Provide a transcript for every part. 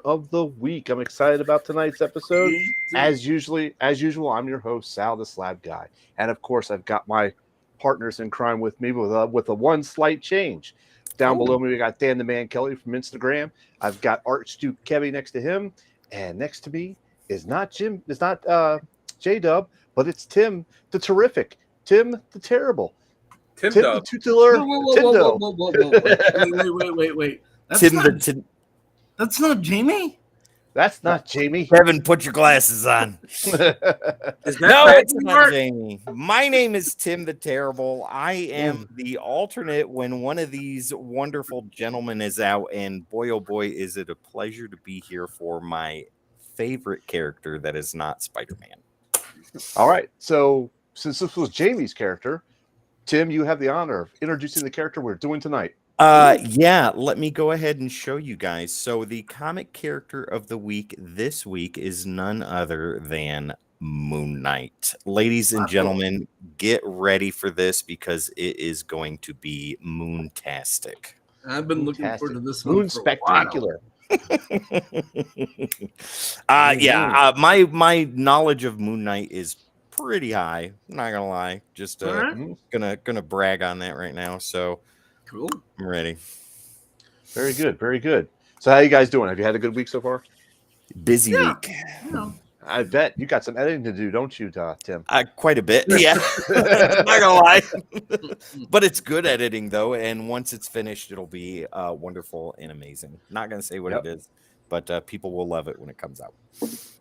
of the week. I'm excited about tonight's episode. Me too. As usual, I'm your host, Sal the Slab Guy, and of course, I've got my partners in crime with me with a one slight change. Down below me, we got Dan the Man Kelly from Instagram. I've got Archduke Kevy next to him, and next to me is not Jim. It's not J Dub, but it's Tim the Terrific, Tim the Terrible, Tim Tim the Dub. Tutelar, Tindo. Wait. Tim the That's not Jamie? That's not Jamie. Kevin, put your glasses on. Is that No, Brad it's not Mark? Jamie. My name is Tim the Terrible. I am the alternate when one of these wonderful gentlemen is out, and boy, oh boy, is it a pleasure to be here for my favorite character that is not Spider-Man. All right. So since this was Jamie's character, Tim, you have the honor of introducing the character we're doing tonight. Yeah, let me go ahead and show you guys. So the comic character of the week this week is none other than Moon Knight. Ladies and gentlemen, get ready for this because it is going to be moontastic. I've been looking forward to this one. Moon for a spectacular. My knowledge of Moon Knight is pretty high. I'm not gonna lie. Just Alright. gonna brag on that right now. So Cool. I'm ready. Very good. Very good. So how you guys doing? Have you had a good week so far? Busy Yeah. week. You know, I bet you got some editing to do, don't you, Tim? Quite a bit. Yeah. I'm not gonna lie. But it's good editing though, and once it's finished, it'll be wonderful and amazing. Not gonna say what Yep. it is, but people will love it when it comes out.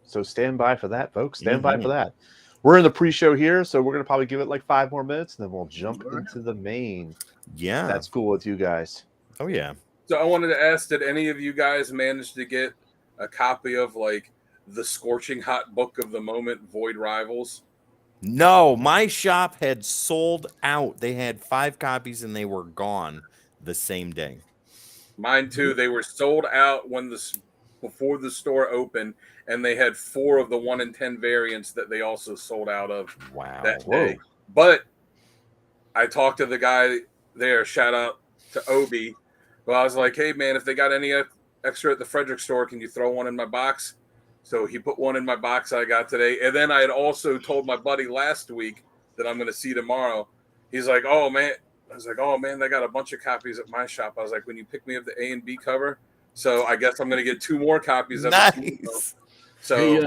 So stand by for that, folks. Stand by for that. We're in the pre-show here, so we're gonna probably give it like 5 more minutes, and then we'll jump into the main. Yeah. That's cool with you guys. Oh yeah. So I wanted to ask, did any of you guys manage to get a copy of like the scorching hot book of the moment, Void Rivals? No, my shop had sold out. They had 5 copies and they were gone the same day. Mine too. They were sold out before the store opened, and they had 4 of the 1 in 10 variants that they also sold out of Wow. that day. But I talked to the guy there. Shout out to Obi. Well, I was like, hey man, if they got any extra at the Frederick store, can you throw one in my box? So he put one in my box I got today. And then I had also told my buddy last week that I'm going to see tomorrow. He's like, oh man. I was like, oh man, they got a bunch of copies at my shop. I was like, when you pick me up the A and B cover. So I guess I'm going to get 2 more copies of it. Nice. So hey,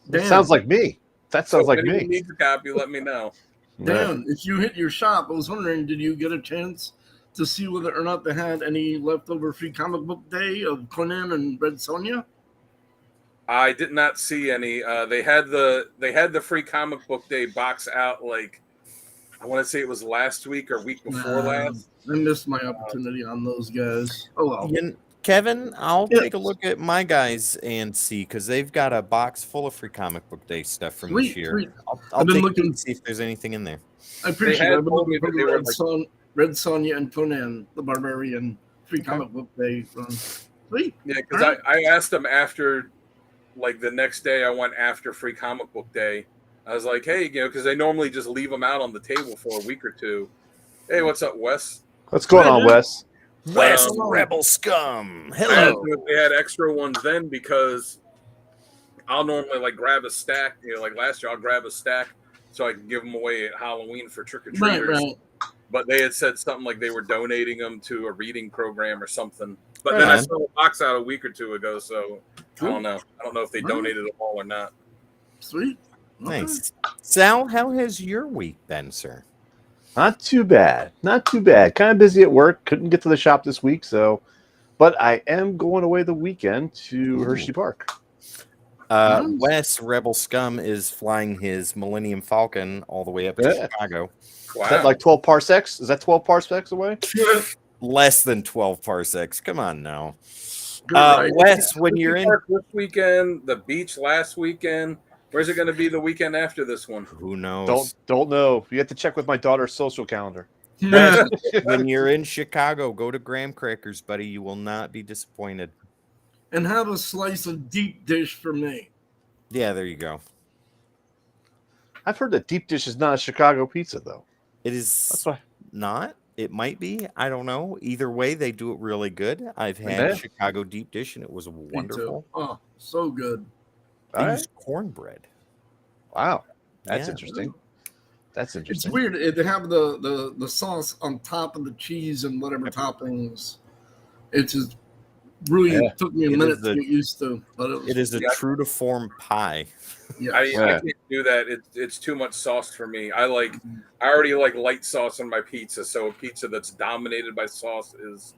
That Dan, sounds like me. That sounds like if anyone me. needs a copy, let me know. Dan, if you hit your shop, I was wondering, did you get a chance to see whether or not they had any leftover free comic book day of Conan and Red Sonja? I did not see any. They had the free comic book day box out like I want to say it was last week or week before last. I missed my opportunity on those guys. Oh well. Kevin, I'll Yeah. take a look at my guys and see because they've got a box full of free comic book day stuff from this year. Sweet. I'll I've been take a looking- look and see if there's anything in there. I appreciate had it. I've been told me looking that for they were Red Sonja and Conan, the Barbarian free comic book day run. Sweet. Yeah, because I asked them after, like the next day I went after free comic book day. I was like, hey, because they normally just leave them out on the table for a week or two. Hey, what's up, Wes? What's going on, Wes? West Um, Rebel Scum. I asked Hello. them if they had extra ones then because I'll normally like grab a stack. Like last year I'll grab a stack so I can give them away at Halloween for trick or treaters. Right. But they had said something like they were donating them to a reading program or something. But then I Right. saw a box out a week or two ago, so Cool. I don't know. I don't know if they Right. donated them all or not. Sweet. Okay. Nice. Sal, how has your week been, sir? Not too bad. Not too bad. Kind of busy at work. Couldn't get to the shop this week, but I am going away the weekend to Hershey Park. Nice. Wes Rebel Scum is flying his Millennium Falcon all the way up to Yeah. Chicago. Wow. Is that like 12 parsecs? Is that 12 parsecs away? Less than 12 parsecs. Come on now. Good, right? Wes, when you're in, Park this weekend, the beach last weekend. Where's it going to be the weekend after this one? who knows? Don't know. You have to check with my daughter's social calendar. Wes, when you're in Chicago, go to Graham Crackers, buddy. You will not be disappointed. And have a slice of deep dish for me. Yeah, there you go. I've heard that deep dish is not a Chicago pizza, though. It is That's why. not. It might be. I don't know. Either way, they do it really good. I've had Yeah. Chicago deep dish, and it was Me too. wonderful. Oh, so good. They All right. use cornbread. Wow, that's Yeah. interesting. That's It's interesting. weird. They have the sauce on top of the cheese and whatever toppings. It just really Yeah. took me a It minute is the- to get used to. But it was, It is a Yeah. true to form pie. yeah. I Yeah. can't do that. It's too much sauce for me. I already like light sauce on my pizza, so a pizza that's dominated by sauce is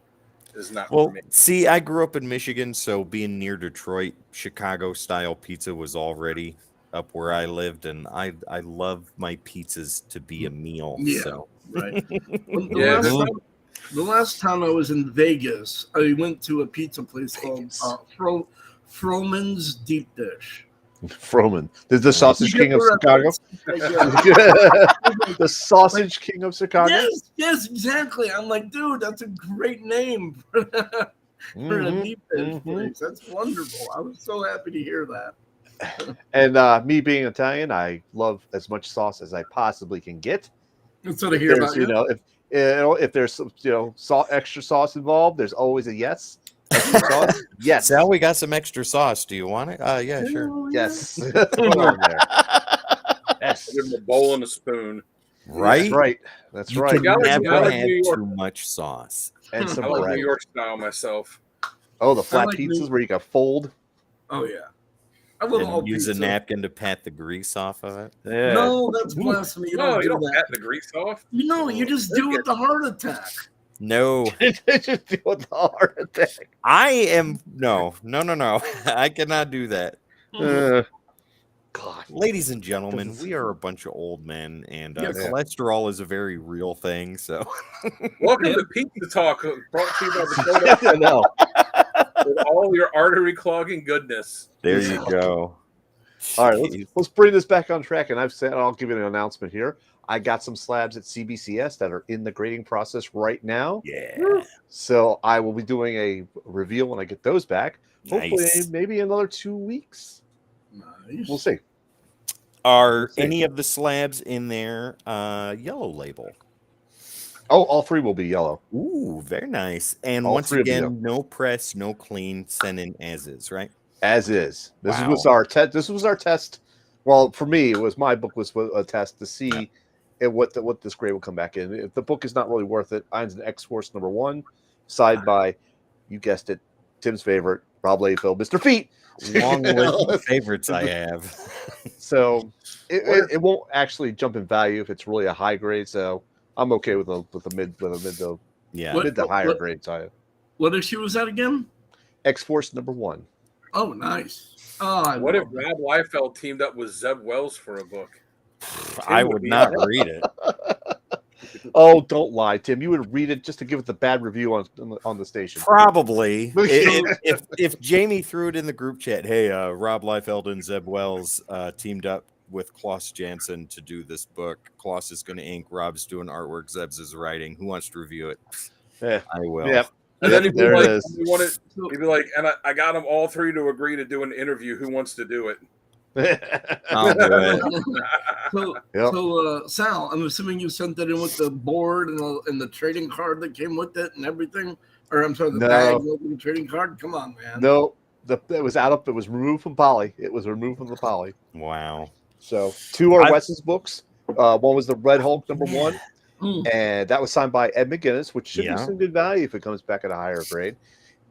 not Well, for me. see, I grew up in Michigan, so being near Detroit, Chicago style pizza was already up where I lived, and I love my pizzas to be a meal. Yeah. So Right. When Yeah, the last time I was in Vegas, I went to a pizza place called Froman's Deep Dish. Froman, the sausage You get king of the Chicago. reference? The sausage king of Chicago. Yes, exactly. I'm like, dude, that's a great name for a Mhm, deep dish mhm. place. That's wonderful. I was so happy to hear that. And me being Italian, I love as much sauce as I possibly can get. That's what I If hear there's, about you. if there's some, extra sauce involved, there's always a yes. Extra sauce, yes, Sal, we got some extra sauce. Do you want it? Yeah, sure. Hell yeah. yes. Put on there. Yes, Give them a bowl and a spoon. Right? That's right. That's You right. can Yeah, I like never New have York. too much sauce. And I some like bread. New York style myself. Oh, the flat like pizzas New- where you can fold. Oh yeah. I love all And use pizza. a napkin to pat the grease off of it. Yeah. No, that's blasphemy. You No, don't you do don't that. pat the grease off. You just do it with the heart attack. No, Just deal with the heart attack. I am no. I cannot do that. God. Ladies and gentlemen, we are a bunch of old men, and Yes. cholesterol is a very real thing. So, Welcome to Pizza Talk, brought to you by the I know. with all your artery clogging goodness. there you go. All right, Jeez. let's bring this back on track. And I'll give you an announcement here. I got some slabs at CBCS that are in the grading process right now. Yeah, So I will be doing a reveal when I get those back. Hopefully, nice. maybe another 2 weeks. Nice. We'll see. Are see. any of the slabs in there yellow label? Oh, all 3 will be yellow. Ooh, very nice. And All once 3 of them. again, no press, no clean, send in as is, right? As is. This Wow. was our test. This was our test. Well, for me, my book was a test to see what this grade will come back in. If the book is not really worth it, Irons and X-Force #1, side by, you guessed it, Tim's favorite, Rob Layfield, Mr. Feet. Long list of favorites I have. So it won't actually jump in value if it's really a high grade. So I'm okay with a mid to Yeah. What- mid to higher grade side. What issue was that again? X-Force #1. Oh, nice. Oh, I What if love that. Rob Liefeld teamed up with Zeb Wells for a book? I would not read it. Oh, don't lie, Tim. You would read it just to give it the bad review on the station. Probably. If Jamie threw it in the group chat, hey, Rob Liefeld and Zeb Wells teamed up with Klaus Janson to do this book. Klaus is going to ink. Rob's doing artwork. Zeb's is writing. Who wants to review it? Yeah. I will. Yep. And then he'd be There it like, is. he'd be like, and I got them all 3 to agree to do an interview. Who wants to do it? I'll do it. So, Yep. Sal, I'm assuming you sent that in with the board and the trading card that came with it and everything. Or I'm sorry, the No. bag with the trading card. Come on, man. No, it was it was removed from Poly. It was removed from the Poly. Wow. So 2 are I- Wes's books. One was the Red Hulk #1, Mm. and that was signed by Ed McGuinness, which should Yeah. be some good value if it comes back at a higher grade.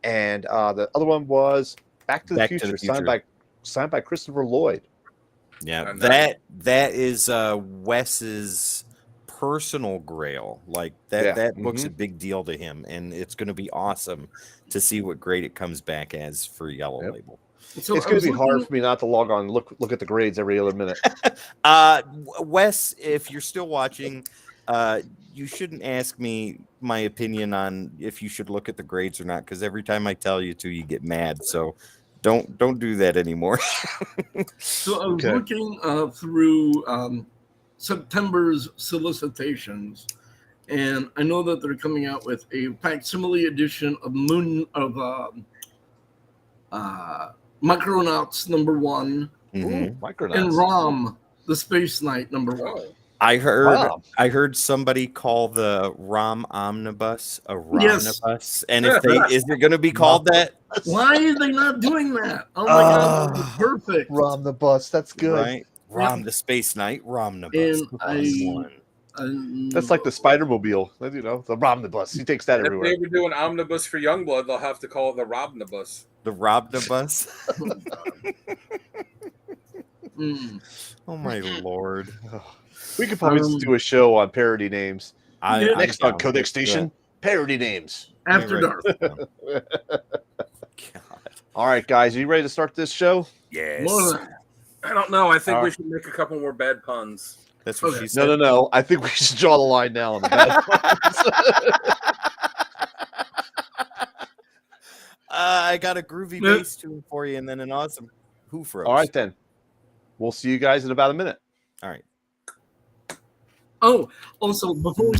And the other one was Back to the Back to Future, the Future. signed by Christopher Lloyd. Yeah, And that is Wes's personal grail. Like that Yeah. that book's a big deal to him, and it's going to be awesome to see what grade it comes back as for Yellow Yep. Label. So It's I going was to be hard looking- for me not to log on and look at the grades every other minute. Wes, if you're still watching, you shouldn't ask me my opinion on if you should look at the grades or not, because every time I tell you to, you get mad. So don't do that anymore. So I was Okay. looking through September's solicitations, and I know that they're coming out with a facsimile edition of Micronauts #1 Mhm. Ooh, Micronauts. and ROM, the Space Knight #1. Oh, I Wow. heard somebody call the ROM omnibus a Yes. Romnibus, and if they is it going to be called that? Why are they not doing that? Oh my god, that would be perfect. Rom the bus. That's good. Right? Rom the Space Knight, Romnibus. That's like the Spider-Mobile. You know, the Rom the bus. He takes that If everywhere. they ever do an omnibus for Youngblood, they'll have to call it the Robnibus. The Robnibus. Mm. Oh my lord! We could probably do a show on parody names. Yeah. Next on Codex Station, parody names. After dark. God. All right, guys, are you ready to start this show? Yes. More than I don't know. I think All we right. should make a couple more bad puns. That's what Okay. she said. No. I think we should draw the line now on the bad ones. I got a groovy Yeah. bass tune for you, and then an awesome hoof roast. All right, then. We'll see you guys in about a minute. All right. Oh, also before we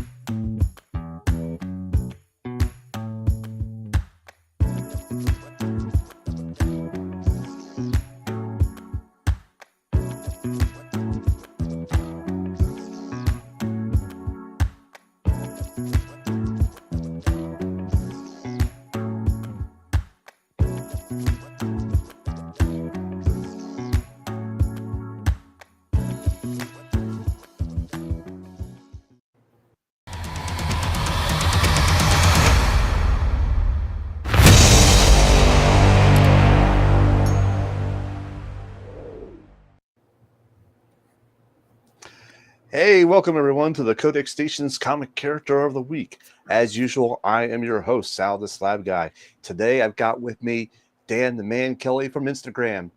Hey, welcome everyone to the Codex Station's Comic Character of the Week. As usual, I am your host, Sal the Slab Guy. Today I've got with me Dan the Man Kelly from Instagram.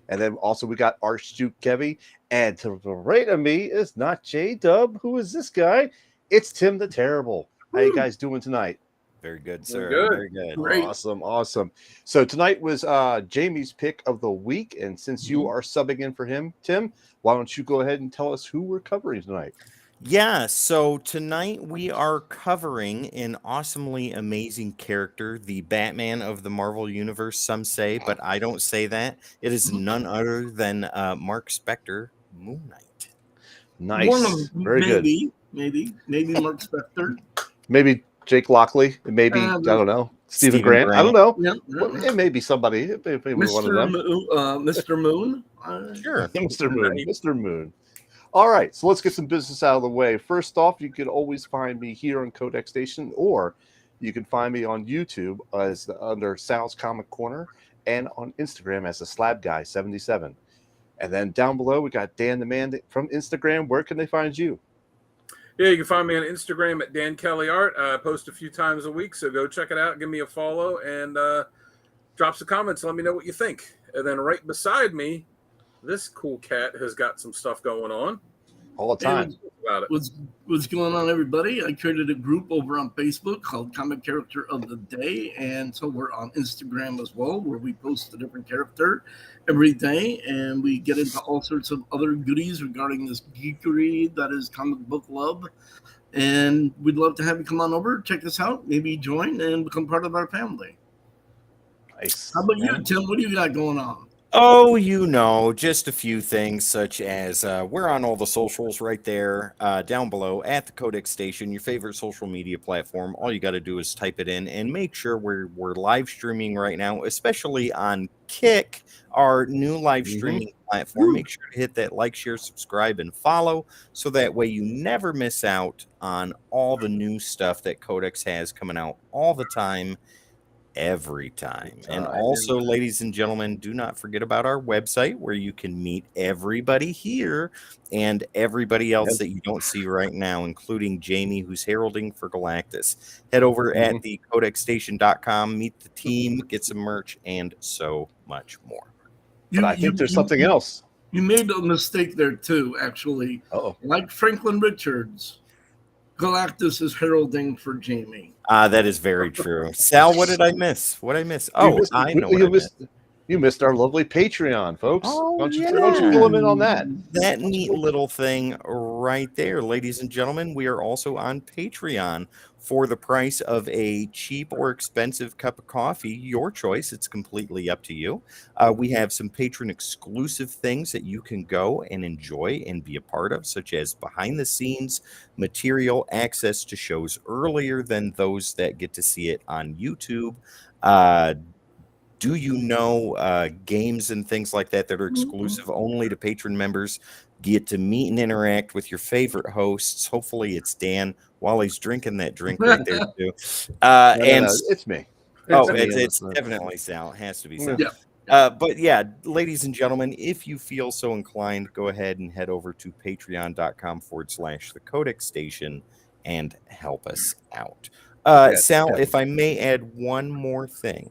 And then also we got Archduke Kevy. And to the right of me is not J-Dub. Who is this guy? It's Tim the Terrible. How you guys doing tonight? Very good, sir. Good. Very good. Great. Awesome. So tonight was Jamie's pick of the week. And since you are subbing in for him, Tim, why don't you go ahead and tell us who we're covering tonight? Yeah, so tonight we are covering an awesomely amazing character, the Batman of the Marvel Universe, some say, but I don't say that. It is none other than Mark Spector, Moon Knight. Nice. one of Very good. maybe Mark Spector. Maybe Jake Lockley. Maybe, I don't know. Stephen Grant. I don't know. Yeah, Well, it may be somebody. It may be one of them. Mr. Moon. Sure. Mr. Moon. Mr. Moon. All right, so let's get some business out of the way. First off, you can always find me here on Codex Station, or you can find me on YouTube as under Sal's Comic Corner, and on Instagram as the Slab Guy 77. And then down below, we got Dan the Man from Instagram. Where can they find you? Yeah, you can find me on Instagram at Dan Kelly Art. I post a few times a week, so go check it out. Give me a follow and drop some comments. Let me know what you think. And then right beside me, this cool cat has got some stuff going on. All the time. About it. What's going on, everybody? I created a group over on Facebook called Comic Character of the Day, and so we're on Instagram as well, where we post a different character every day, and we get into all sorts of other goodies regarding this geekery that is comic book love. And we'd love to have you come on over, check us out, maybe join and become part of our family. Nice. How about you, Tim? What do you got going on? Oh, you know, just a few things such as we're on all the socials right there down below at the Codex Station, your favorite social media platform. All you got to do is type it in and make sure we're live streaming right now, especially on Kick, our new live streaming platform. Make sure to hit that like, share, subscribe, and follow so that way you never miss out on all the new stuff that Codex has coming out all the time. Every time. And also, ladies and gentlemen, do not forget about our website where you can meet everybody here and everybody else that you don't see right now, including Jamie, who's heralding for Galactus. Head over at the codexstation.com, meet the team, get some merch, and so much more. But I think there's something else. You made a mistake there too, actually. Uh-oh. Like Franklin Richards, Galactus is heralding for Jamie. That is very true. Sal, what did I miss? What did I miss? Oh, I know what I missed. You missed our lovely Patreon, folks. Oh, Why don't you fill them in on that? That neat little thing right there, ladies and gentlemen. We are also on Patreon for the price of a cheap or expensive cup of coffee. Your choice. It's completely up to you. We have some patron exclusive things that you can go and enjoy and be a part of, such as behind the scenes material, access to shows earlier than those that get to see it on YouTube. Do you know games and things like that are exclusive only to patron members? Get to meet and interact with your favorite hosts. Hopefully it's Dan while he's drinking that drink right there too. No, And it's me. it's definitely Sal. It has to be Sal. Yeah. But yeah, ladies and gentlemen, if you feel so inclined, go ahead and head over to patreon.com/the Codex Station and help us out. Sal, if I may add one more thing.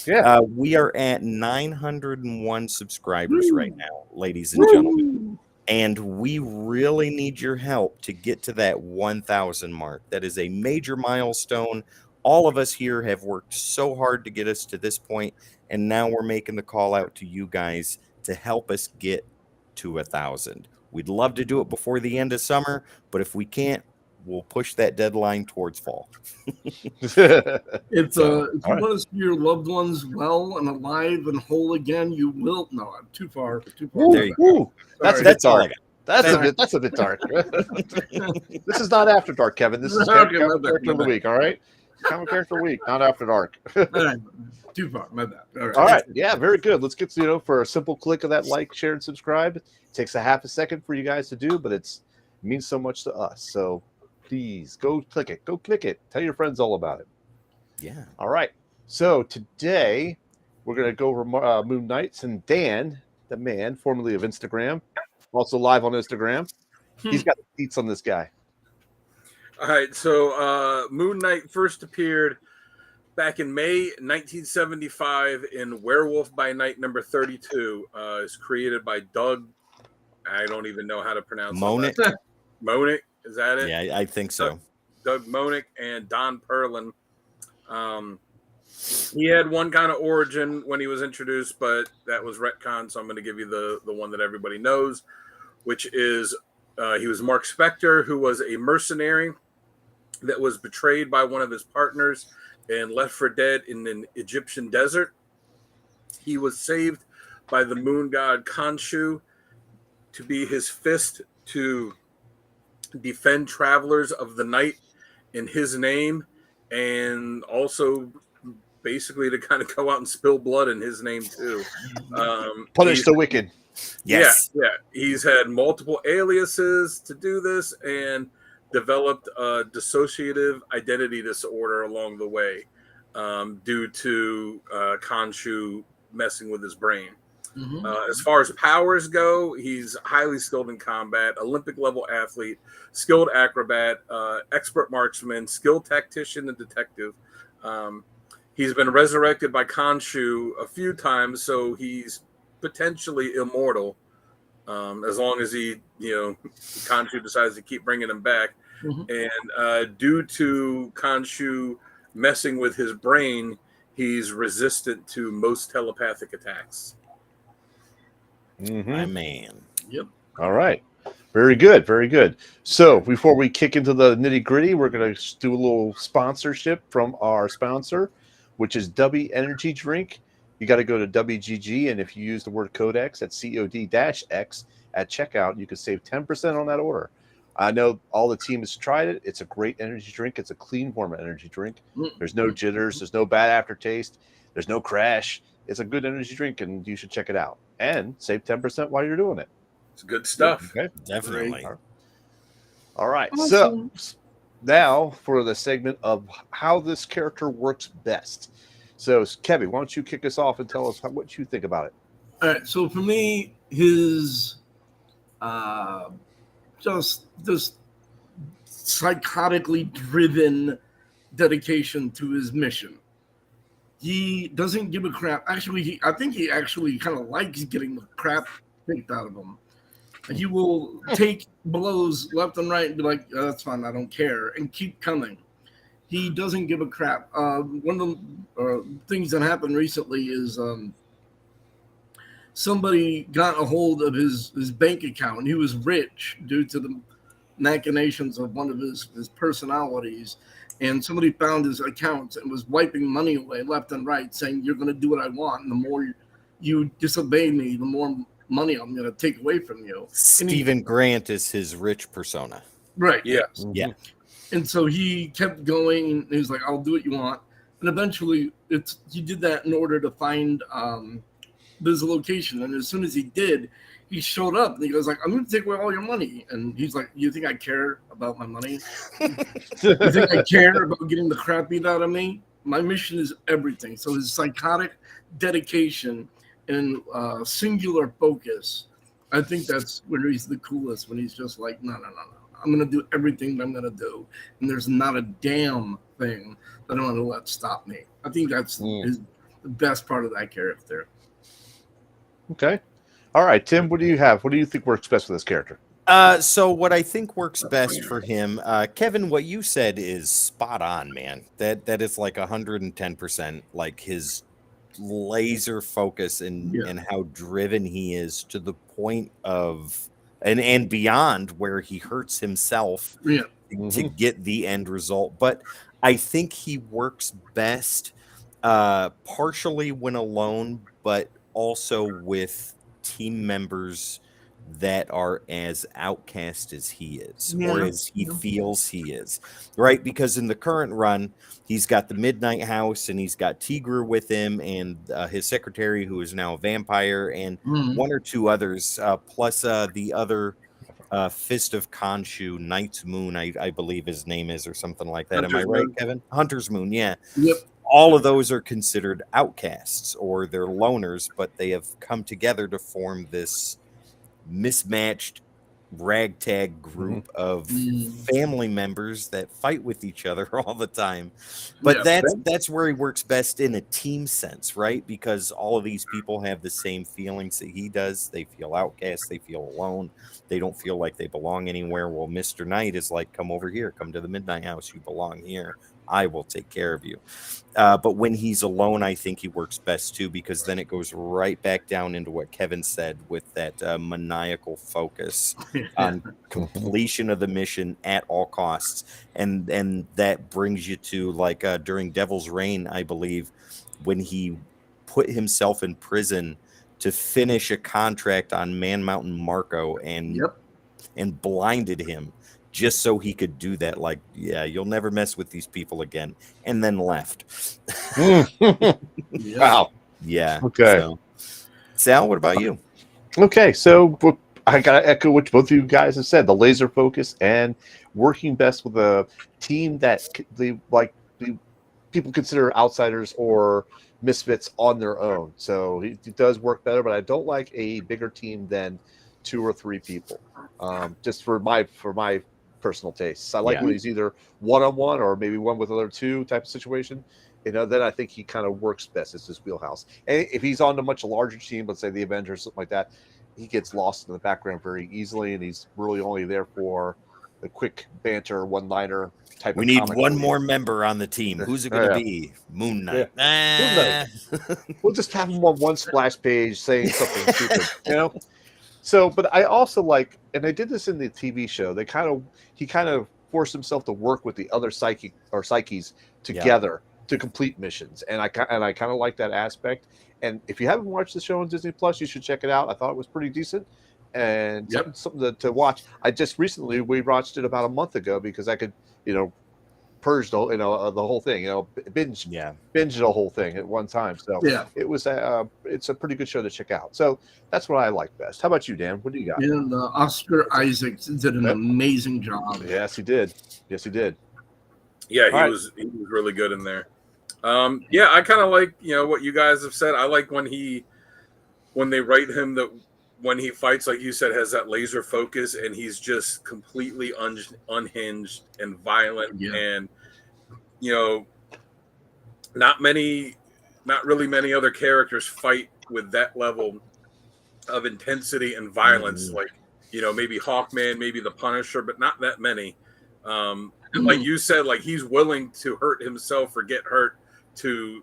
Yeah. We are at 901 subscribers right now, ladies and gentlemen. And we really need your help to get to that 1,000 mark. That is a major milestone. All of us here have worked so hard to get us to this point, and now we're making the call out to you guys to help us get to 1,000. We'd love to do it before the end of summer, but if we can't, we'll push that deadline towards fall. If you right. want to see your loved ones well and alive and whole again, you will. No, I'm too far. There you go. That's all I got. That's a bit dark. This is not After Dark, Kevin. This is Okay, Comic Character of the Week, all right? Comic Character Week, not After Dark. All right. Too far. My bad. All right. Yeah, very good. Let's get to, for a simple click of that like, share, and subscribe. It takes a half a second for you guys to do, but it means so much to us. So please go click it. Go click it. Tell your friends all about it. Yeah. All right. So today we're going to go over Moon Knights, and Dan, the man, formerly of Instagram, also live on Instagram. He's got the deets on this guy. All right. So Moon Knight first appeared back in May 1975 in Werewolf by Night number 32. It's created by Doug. I don't even know how to pronounce Moenick. it. Moenick. Is that it? Yeah, I think so. Doug Moenick and Don Perlin. He had one kind of origin when he was introduced, but that was retcon. So I'm going to give you the one that everybody knows, which is he was Mark Spector, who was a mercenary that was betrayed by one of his partners and left for dead in an Egyptian desert. He was saved by the moon god Khonshu to be his fist to defend travelers of the night in his name, and also basically to kind of go out and spill blood in his name too. Punish the wicked. Yes. Yeah. He's had multiple aliases to do this and developed a dissociative identity disorder along the way due to Khonshu messing with his brain. As far as powers go, he's highly skilled in combat, Olympic level athlete, skilled acrobat, expert marksman, skilled tactician, and detective. He's been resurrected by Khonshu a few times, so he's potentially immortal as long as Khonshu decides to keep bringing him back. And due to Khonshu messing with his brain, he's resistant to most telepathic attacks. My man. Yep. All right. Very good. Very good. So before we kick into the nitty gritty, we're going to do a little sponsorship from our sponsor, which is W Energy Drink. You got to go to WGG, and if you use the word Codex at COD-X at checkout, you can save 10% on that order. I know all the team has tried it. It's a great energy drink. It's a clean form of energy drink. There's no jitters. There's no bad aftertaste. There's no crash. It's a good energy drink, and you should check it out. And save 10% while you're doing it. It's good stuff. Okay. Definitely. All right. Awesome. So now for the segment of how this character works best. So, Kevin, why don't you kick us off and tell us what you think about it? All right. So for me, his just this psychotically driven dedication to his mission. He doesn't give a crap. Actually, I think he actually kind of likes getting the crap kicked out of him. He will take blows left and right and be like, oh, that's fine, I don't care, and keep coming. He doesn't give a crap. One of the things that happened recently is somebody got a hold of his bank account, and he was rich due to machinations of one of his personalities, and somebody found his accounts and was wiping money away left and right, saying, "You're going to do what I want, and the more you disobey me, the more money I'm going to take away from you." Stephen Grant is his rich persona. Right. Yes. Yeah. And so he kept going. And he was like, "I'll do what you want." And eventually, he did that in order to find this location. And as soon as he did, he showed up and he goes like, "I'm going to take away all your money." And he's like, "You think I care about my money? You think I care about getting the crap beat out of me? My mission is everything." So his psychotic dedication and singular focus, I think that's where he's the coolest, when he's just like, no. I'm going to do everything that I'm going to do. And there's not a damn thing that I'm going to let stop me. I think that's the best part of that character. Okay. All right, Tim, what do you have? What do you think works best with this character? So what I think works best for him, Kevin, what you said is spot on, man. That is like 110%, like his laser focus and how driven he is, to the point of and beyond, where he hurts himself to get the end result. But I think he works best partially when alone, but also with team members that are as outcast as he is, or as he feels he is, right? Because in the current run, he's got the Midnight House, and he's got Tigru with him, and his secretary, who is now a vampire, and one or two others, plus the other Fist of Khonshu, Night's Moon, I believe his name is, or something like that. Am I right, Kevin? Hunter's Moon, yeah. Yep. All of those are considered outcasts, or they're loners, but they have come together to form this mismatched ragtag group of family members that fight with each other all the time. But that's where he works best in a team sense, right? Because all of these people have the same feelings that he does. They feel outcast, they feel alone, they don't feel like they belong anywhere. Well, Mr. Knight is like, "Come over here, come to the Midnight House, you belong here, I will take care of you." But when he's alone, I think he works best too, because then it goes right back down into what Kevin said, with that maniacal focus on completion of the mission at all costs. And that brings you to, like, during Devil's Reign, I believe, when he put himself in prison to finish a contract on Man Mountain Marco and blinded him, just so he could do that. Like, "Yeah, you'll never mess with these people again," and then left. Wow. Yeah. Okay. So, Sal, what about you? Okay, so I gotta echo what both of you guys have said: the laser focus and working best with a team that the people consider outsiders or misfits on their own. So it does work better, but I don't like a bigger team than 2 or 3 people. Just for my personal tastes, I like when he's either one-on-one or maybe one with other 2 type of situation. Then I think he kind of works best. It's his wheelhouse. And if he's on a much larger team, let's say the Avengers, something like that, he gets lost in the background very easily, and he's really only there for the quick banter, one-liner type. We need one more member on the team. Who's it going to be? Moon Knight. Moon Knight. We'll just have him on one splash page saying something stupid, So, but I also like, and they did this in the TV show. He kind of forced himself to work with the other psyches together to complete missions, and I kind of like that aspect. And if you haven't watched the show on Disney Plus, you should check it out. I thought it was pretty decent and something to watch. I just recently we watched it about a month ago because I could, purge the whole thing, binge the whole thing at one time. So it was it's a pretty good show to check out. So that's what I like best. How about you, Dan? What do you got? And Oscar Isaac did an amazing job. Yes, he did. Yeah, he was really good in there. I kind of like what you guys have said. I like when they write him that when he fights, like you said, has that laser focus, and he's just completely unhinged and violent, and not really many other characters fight with that level of intensity and violence. Like maybe Hawkman, maybe the Punisher, but not that many. Like you said, like he's willing to hurt himself or get hurt to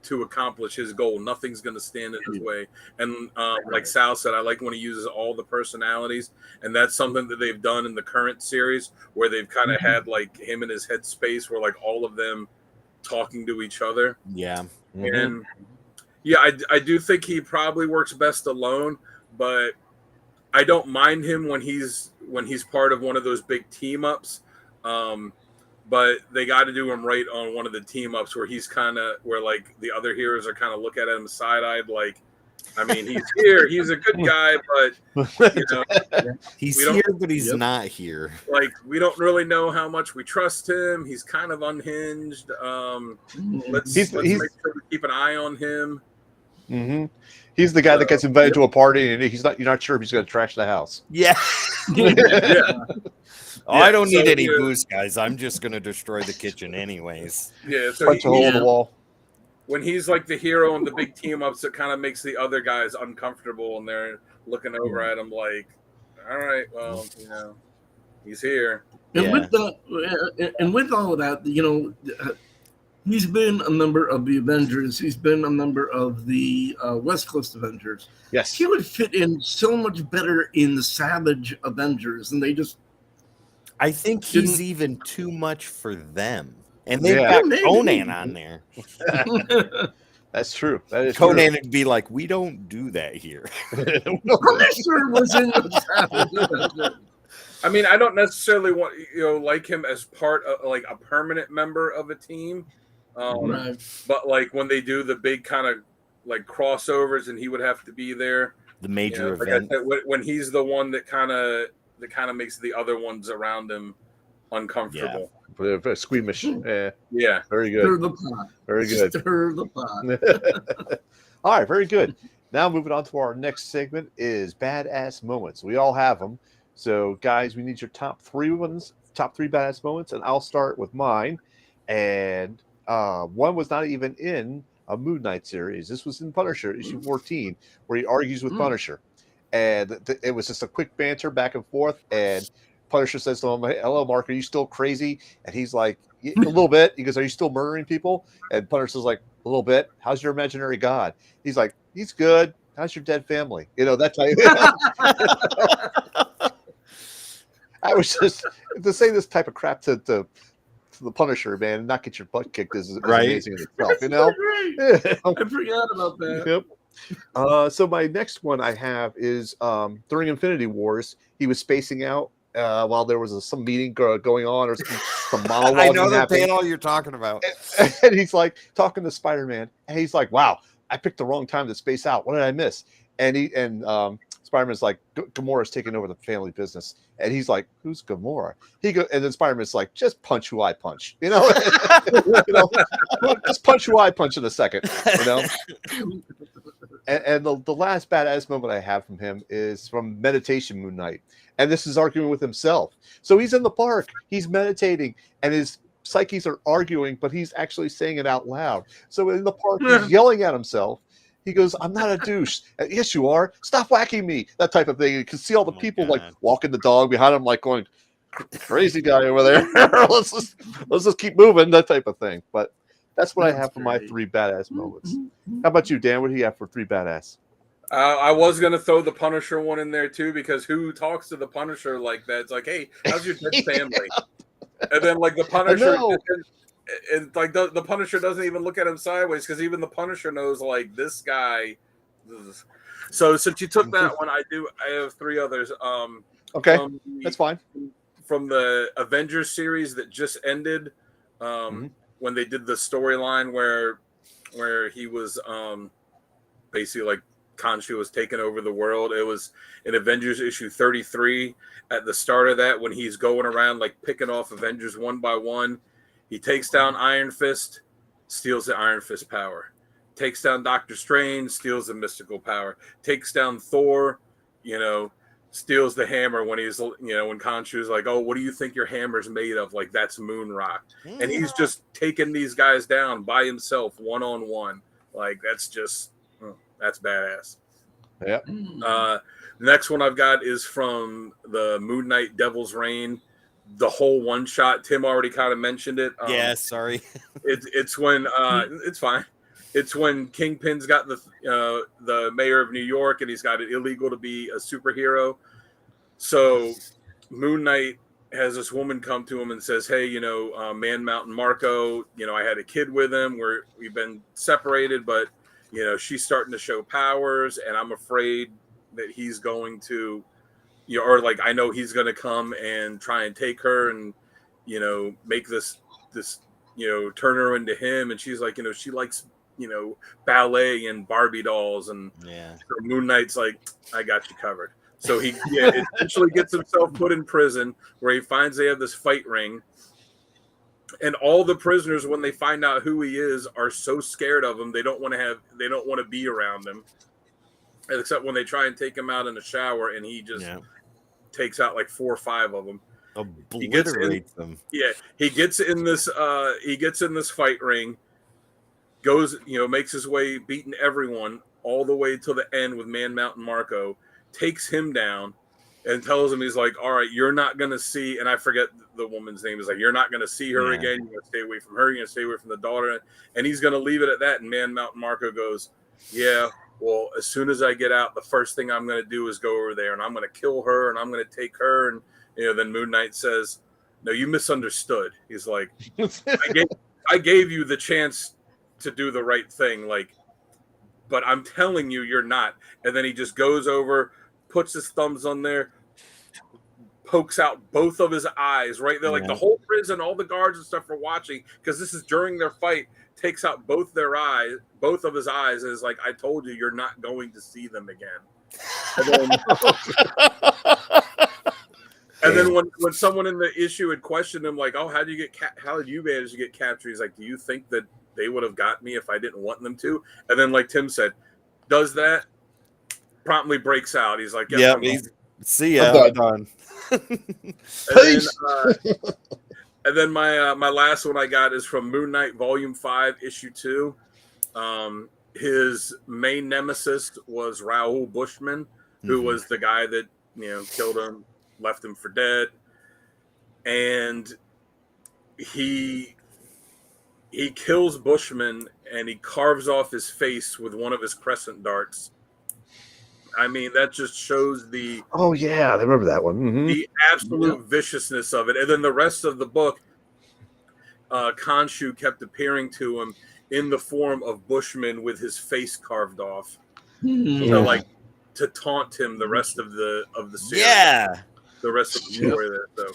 to accomplish his goal. Nothing's going to stand in his way. And like Sal said, I like when he uses all the personalities, and that's something that they've done in the current series, where they've kind of had like him in his headspace, where like all of them talking to each other. Yeah. And yeah, I do think he probably works best alone, but I don't mind him when he's part of one of those big team ups. But they got to do him right on one of the team ups where he's kind of where like the other heroes are kind of looking at him side eyed, like, I mean, he's here, he's a good guy, but you know, he's here, but he's not here. Like, we don't really know how much we trust him. He's kind of unhinged. Let's make sure we keep an eye on him. Mm-hmm. He's the guy that gets invited to a party and you're not sure if he's going to trash the house. Yeah. Oh, I don't need any booze, guys. I'm just going to destroy the kitchen anyways. Yeah, so punch a hole in the wall. When he's like the hero in the big team ups, it kind of makes the other guys uncomfortable, and they're looking over at him like, "All right, well, you know, he's here." And with that, and with all of that, you know, he's been a member of the Avengers. He's been a member of the West Coast Avengers. Yes, he would fit in so much better in the Savage Avengers, and they just. I think he's even too much for them. And they've got Conan on there. That's true. That is Conan true. would be like, we don't do that here. Punisher was in the Savage. I mean, I don't necessarily want like him as part of like a permanent member of a team, right. But like when they do the big kind of like crossovers, and he would have to be there. The major event. Like I said, when he's the one that kind of makes the other ones around him uncomfortable. Squeamish. Yeah. Very good. Stir the pot. Very good. Stir the pot. All right, very good. Now moving on to our next segment is badass moments. We all have them. So guys, we need your top three badass moments, and I'll start with mine. And one was not even in a Moon Knight series. This was in Punisher issue 14, where he argues with Punisher. And it was just a quick banter back and forth, and Punisher says to him, "Hello, Mark, are you still crazy?" And he's like, "A little bit." He goes, "Are you still murdering people?" And Punisher's like, "A little bit. How's your imaginary god?" He's like, "He's good. How's your dead family?" You know, that type. I was just to say this type of crap to the Punisher, man, and not get your butt kicked is amazing in itself. You know, I forgot about that. Yep. So my next one I have is during Infinity Wars, he was spacing out while there was some meeting going on or some monologue. I know the panel you're talking about. And he's like talking to Spider-Man, and he's like, "Wow, I picked the wrong time to space out. What did I miss?" And Spider-Man's like, "Gamora's taking over the family business." And he's like, "Who's Gamora?" And then Spider-Man's like, "Just punch who I punch." You know, just punch who I punch in a second. You know. And the last badass moment I have from him is from Meditation Moon Knight. And this is arguing with himself. So he's in the park, he's meditating, and his psyches are arguing, but he's actually saying it out loud. So in the park, he's yelling at himself. He goes, "I'm not a douche." "Yes, you are. Stop whacking me." That type of thing. You can see all the people like walking the dog behind him, like going, "Crazy guy over there." let's just keep moving. That type of thing. But that's what I have for my three badass moments. How about you, Dan? What do you have for three badass? I was gonna throw the Punisher one in there too, because who talks to the Punisher like that? It's like, "Hey, how's your dead family?" And then like the Punisher, and like the Punisher doesn't even look at him sideways, because even the Punisher knows like this guy. So since you took that one, I have three others. Okay, that's fine. From the Avengers series that just ended, when they did the storyline where he was basically like Khonshu was taking over the world. It was in Avengers issue 33. At the start of that, when he's going around like picking off Avengers one by one, he takes down Iron Fist, steals the Iron Fist power. Takes down Doctor Strange, steals the mystical power. Takes down Thor, steals the hammer when he's, when Khonshu's like, "Oh, what do you think your hammer's made of?" Like, that's moon rock. Yeah. And he's just taking these guys down by himself, one-on-one. Like, that's badass. Yeah. Next one I've got is from the Moon Knight Devil's Reign, the whole one shot. Tim already kind of mentioned it. Yeah, sorry. It's when it's fine. It's when Kingpin's got the mayor of New York, and he's got it illegal to be a superhero. So Moon Knight has this woman come to him and says, "Hey, Man Mountain Marco, I had a kid with him. We've been separated, but she's starting to show powers, and I'm afraid that he's going to, or like I know he's going to come and try and take her and make this turn her into him." And she's like, she likes ballet and Barbie dolls, and so Moon Knight's like, "I got you covered." So he essentially gets himself put in prison, where he finds they have this fight ring, and all the prisoners, when they find out who he is, are so scared of him they don't want to be around him, except when they try and take him out in the shower, and he just takes out like 4 or 5 of them. Obliterates them. Yeah, he gets in this fight ring, goes, makes his way, beating everyone all the way to the end with Man Mountain Marco, takes him down and tells him, he's like, "All right, you're not going to see," and I forget the woman's name, is like, "You're not going to see her again. You're going to stay away from her. You're going to stay away from the daughter." And he's going to leave it at that. And Man Mountain Marco goes, "Yeah, well, as soon as I get out, the first thing I'm going to do is go over there, and I'm going to kill her, and I'm going to take her." And then Moon Knight says, "No, you misunderstood." He's like, I gave you the chance to do the right thing, but I'm telling you, you're not." And then he just goes over, puts his thumbs on there, pokes out both of his eyes right there. Like the whole prison, all the guards and stuff are watching, because this is during their fight. Takes out both of his eyes, and is like, "I told you, you're not going to see them again." And then when someone in the issue had questioned him, like, "Oh, how did you manage to get captured?" He's like, "Do you think that they would have got me if I didn't want them to?" And then, like Tim said, does that, promptly breaks out. He's like, "Yeah, see ya, I'm done." And then my last one I got is from Moon Knight Volume 5, Issue 2. His main nemesis was Raoul Bushman, who was the guy that killed him, left him for dead, and he kills Bushman, and he carves off his face with one of his crescent darts. I mean, that just shows the... Oh, yeah, I remember that one. Mm-hmm. The absolute viciousness of it. And then the rest of the book, Khonshu kept appearing to him in the form of Bushman with his face carved off. To taunt him the rest of the series. Yeah. The rest of the story there. So,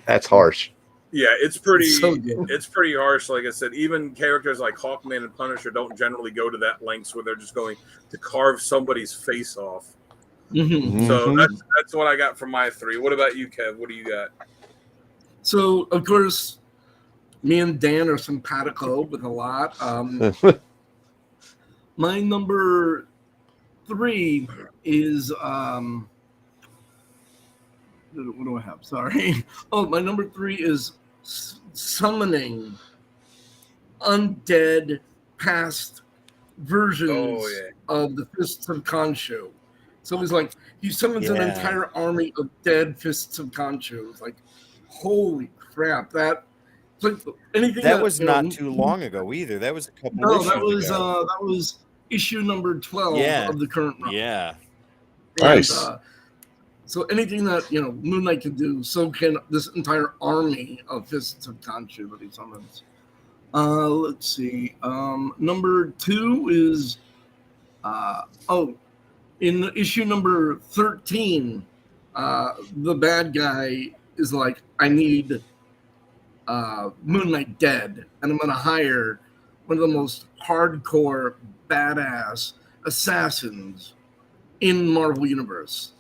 that's harsh. Yeah, it's pretty. So good. It's pretty harsh. Like I said, even characters like Hawkman and Punisher don't generally go to that lengths where they're just going to carve somebody's face off. So that's what I got from my 3. What about you, Kev? What do you got? So of course, me and Dan are simpatico with a lot. My number 3 is what do I have? Sorry. Oh, my number 3 is summoning undead past versions of the Fists of Khonshu. So he's like, he summons an entire army of dead Fists of Khonshu. It's like, holy crap! That like anything that was not too long ago either. That was a couple. No, that was issue number 12 of the current run. Yeah, nice. So anything that Moon Knight can do, so can this entire army of Fists of Khonshu that he summons. Let's see. Number 2 is in issue number 13, the bad guy is like, "I need Moon Knight dead, and I'm going to hire one of the most hardcore, badass assassins in Marvel Universe."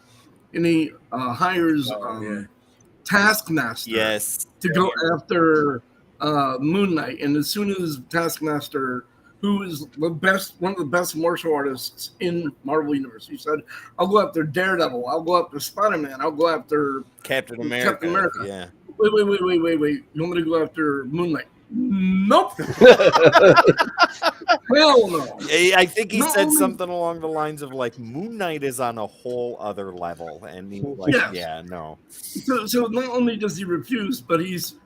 And he hires Taskmaster to go after Moon Knight. And as soon as Taskmaster, who is one of the best martial artists in Marvel Universe, he said, "I'll go after Daredevil. I'll go after Spider-Man. I'll go after Captain America. Yeah. Wait. You want me to go after Moon Knight?" Nope. Hell no. I think he said something along the lines of like, Moon Knight is on a whole other level, and he's like, no. So not only does he refuse, but he's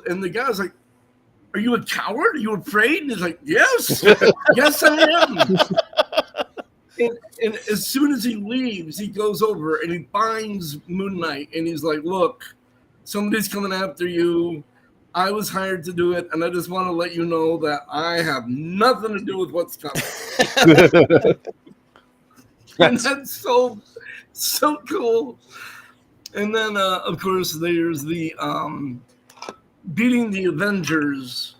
and the guy's like, are you a coward? Are you afraid? And he's like, yes, yes, I am. And as soon as he leaves, he goes over and he finds Moon Knight, and he's like, look, somebody's coming after you. I was hired to do it, and I just want to let you know that I have nothing to do with what's coming. And that's so cool. And then, of course, there's the beating the Avengers.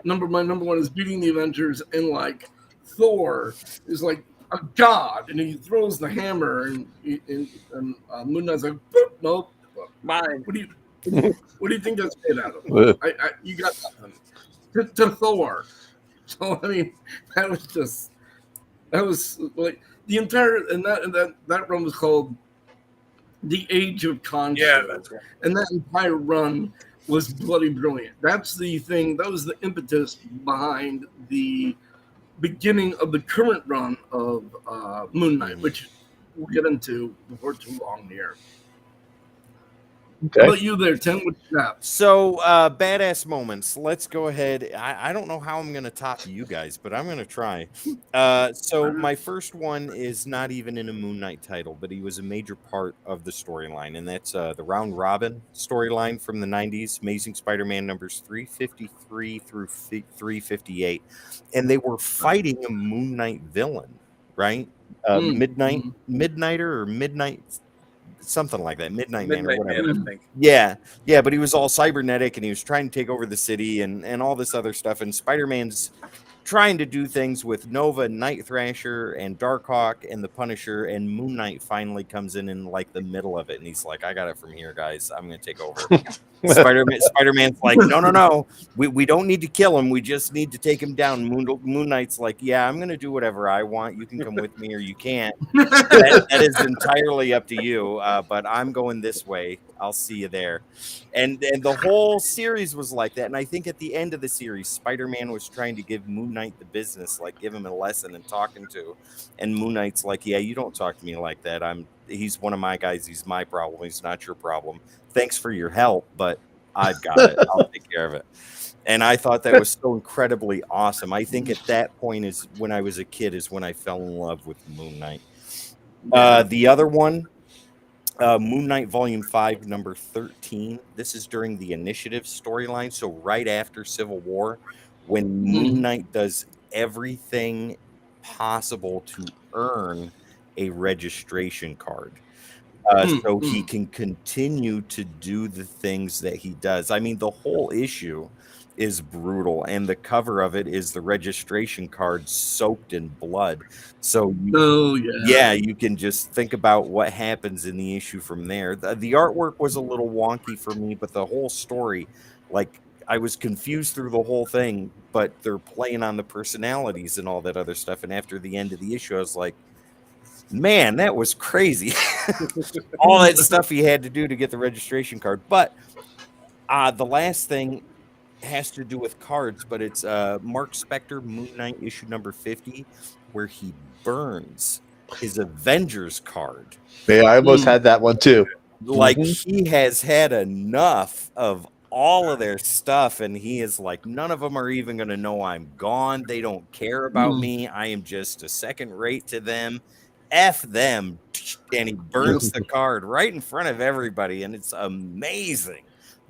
My number one is beating the Avengers, and like Thor is like a god, and he throws the hammer, and Moon Knight's like, boop, nope, Mine. What do you think that's made out of? You got nothing. To Thor. So I mean, that was like the entire and that run was called The Age of Khonshu. Yeah, that's right. And that entire run was bloody brilliant. That's the thing. That was the impetus behind the beginning of the current run of Moon Knight, which we'll get into before too long here. Okay. How about you there, Tim? What you got? So, badass moments. Let's go ahead. I don't know how I'm going to top you guys, but I'm going to try. So, my first one is not even in a Moon Knight title, but he was a major part of the storyline, and that's the Round Robin storyline from the 90s, Amazing Spider-Man numbers 353 through 358. And they were fighting a Moon Knight villain, right? Midnighter or Midnight, something like that, Midnight Man or whatever. Man, I think. Yeah, but he was all cybernetic, and he was trying to take over the city and all this other stuff. And Spider-Man's trying to do things with Nova, Night Thrasher, and Darkhawk, and the Punisher. And Moon Knight finally comes in like the middle of it, and he's like, "I got it from here, guys. I'm going to take over." Spider-Man's like, "No. We don't need to kill him. We just need to take him down." Moon Knight's like, "Yeah, I'm going to do whatever I want. You can come with me or you can't. That is entirely up to you. But I'm going this way. I'll see you there." And the whole series was like that. And I think at the end of the series, Spider-Man was trying to give Moon Knight the business, like give him a lesson and talking to. And Moon Knight's like, "Yeah, you don't talk to me like that. He's one of my guys. He's my problem. He's not your problem. Thanks for your help, but I've got it. I'll take care of it." And I thought that was so incredibly awesome. I think at that point is when I was a kid is when I fell in love with Moon Knight. The other one, Moon Knight Volume 5, number 13. This is during the Initiative storyline, so right after Civil War, when Moon Knight does everything possible to earn a registration card. So he can continue to do the things that he does. I mean, the whole issue is brutal, and the cover of it is the registration card soaked in blood. So you can just think about what happens in the issue from there. The artwork was a little wonky for me, but the whole story, like, I was confused through the whole thing, but they're playing on the personalities and all that other stuff. And after the end of the issue, I was like, man, that was crazy. All that stuff he had to do to get the registration card. But the last thing has to do with cards, but it's Mark Spector, Moon Knight issue number 50, where he burns his Avengers card. Yeah, I almost had that one too. Like he has had enough of all of their stuff, and he is like, none of them are even going to know I'm gone. They don't care about me. I am just a second rate to them. F them. And he burns the card right in front of everybody, and it's amazing.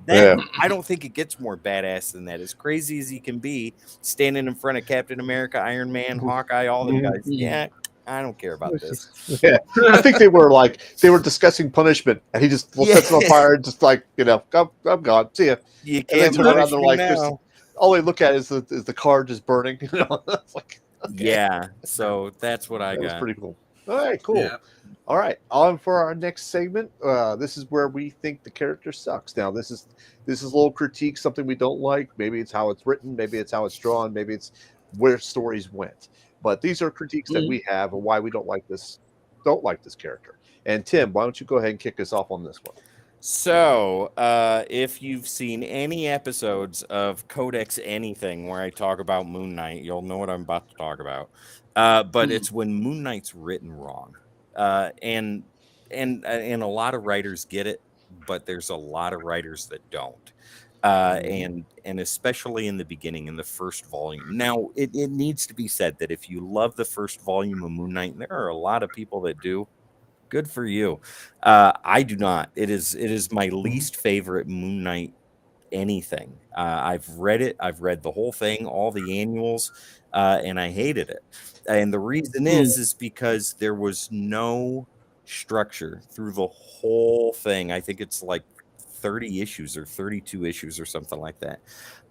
I don't think it gets more badass than that. As crazy as he can be, standing in front of Captain America, Iron Man, Hawkeye, all the guys. Yeah, I don't care about this. Yeah, I think they were discussing punishment, and he just sets them on fire, and just like, I'm gone. See ya. You can't turn around, they're like, all they look at is the card just burning. It's like, okay. Yeah. So that's what I got. That was pretty cool. All right, cool. Yeah. All right, on for our next segment. This is where we think the character sucks. Now, this is a little critique, something we don't like. Maybe it's how it's written, maybe it's how it's drawn, maybe it's where stories went. But these are critiques that we have and why we don't like this character. And Tim, why don't you go ahead and kick us off on this one? So, if you've seen any episodes of Codex Anything where I talk about Moon Knight, you'll know what I'm about to talk about. But it's when Moon Knight's written wrong. And a lot of writers get it, but there's a lot of writers that don't. and especially in the beginning, in the first volume. Now, it needs to be said that if you love the first volume of Moon Knight, and there are a lot of people that do, good for you. I do not. It is my least favorite Moon Knight anything. I've read it. I've read the whole thing, all the annuals, and I hated it. And the reason is because there was no structure through the whole thing. I think it's like 30 issues or 32 issues or something like that.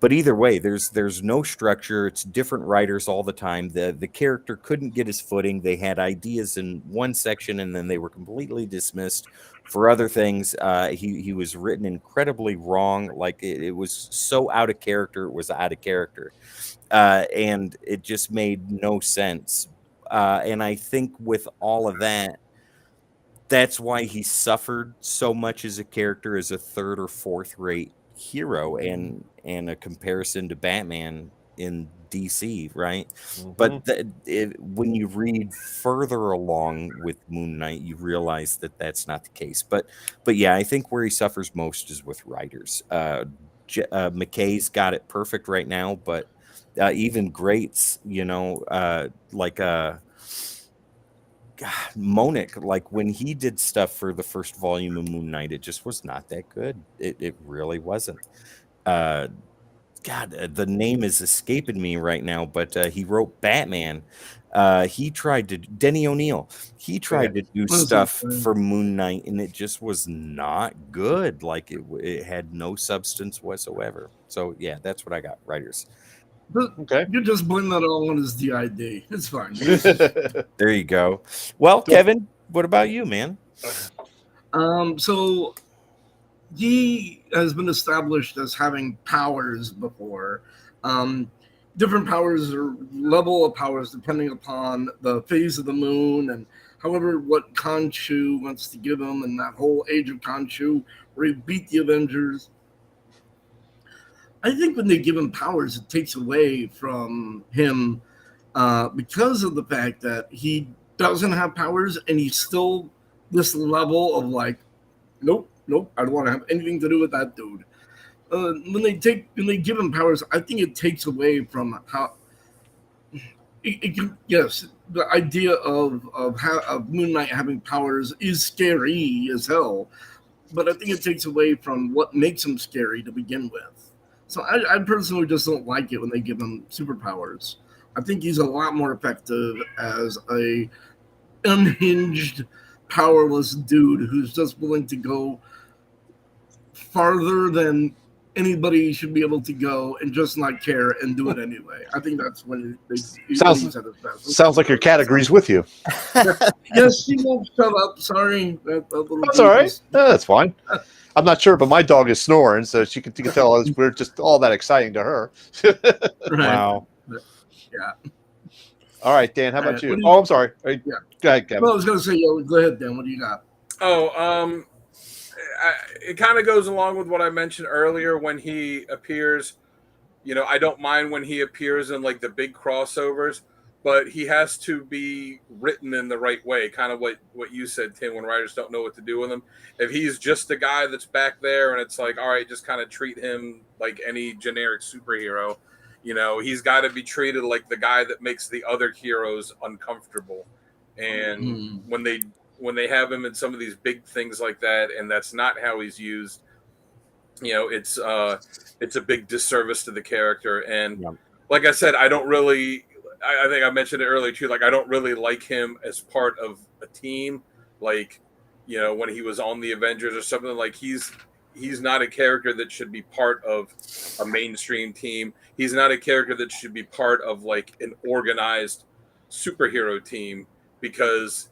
But either way, there's no structure. It's different writers all the time. The character couldn't get his footing. They had ideas in one section and then they were completely dismissed for other things. He was written incredibly wrong. Like it was so out of character. It was out of character. And it just made no sense. And I think with all of that, that's why he suffered so much as a character, as a third or fourth rate hero, and a comparison to Batman in DC, right? But when you read further along with Moon Knight, you realize that that's not the case. But yeah, I think where he suffers most is with writers. McKay's got it perfect right now, but even greats, like God, Monick, like when he did stuff for the first volume of Moon Knight, it just was not that good. It really wasn't. God, the name is escaping me right now, but he wrote Batman. He tried to Denny O'Neil. He tried to do stuff for Moon Knight, and it just was not good. Like it had no substance whatsoever. So yeah, that's what I got. Writers. Okay. You just blame that all on his DID. It's fine. There you go. Well, Kevin, what about you, man? So he has been established as having powers before. Different powers or level of powers depending upon the phase of the moon and however what Khonshu wants to give him, and that whole Age of Khonshu where he beat the Avengers. I think when they give him powers, it takes away from him because of the fact that he doesn't have powers and he's still this level of like, nope, I don't want to have anything to do with that dude. When they give him powers, I think it takes away from how. Yes, the idea of Moon Knight having powers is scary as hell, but I think it takes away from what makes him scary to begin with. So I personally just don't like it when they give him superpowers. I think he's a lot more effective as a unhinged, powerless dude who's just willing to go farther than anybody should be able to go and just not care and do it anyway. I think that's when he's at his best. Sounds like your cat agrees with you. Yes, she won't shut up. Sorry. That's all right. No, that's fine. I'm not sure, but my dog is snoring, so you can tell us we're just all that exciting to her. Wow. Yeah. All right, Dan, how about you? You? Oh, I'm sorry. Yeah. Go ahead, Kevin. Well, I was going to say, go ahead, Dan. What do you got? It kind of goes along with what I mentioned earlier when he appears. I don't mind when he appears in like the big crossovers, but he has to be written in the right way. Kind of what you said, Tim, when writers don't know what to do with him. If he's just the guy that's back there and it's like, all right, just kind of treat him like any generic superhero, he's got to be treated like the guy that makes the other heroes uncomfortable. And when they have him in some of these big things like that, and that's not how he's used, it's a big disservice to the character. And like I said, I don't really. I think I mentioned it earlier too. Like I don't really like him as part of a team. Like when he was on the Avengers or something. Like he's not a character that should be part of a mainstream team. He's not a character that should be part of like an organized superhero team, because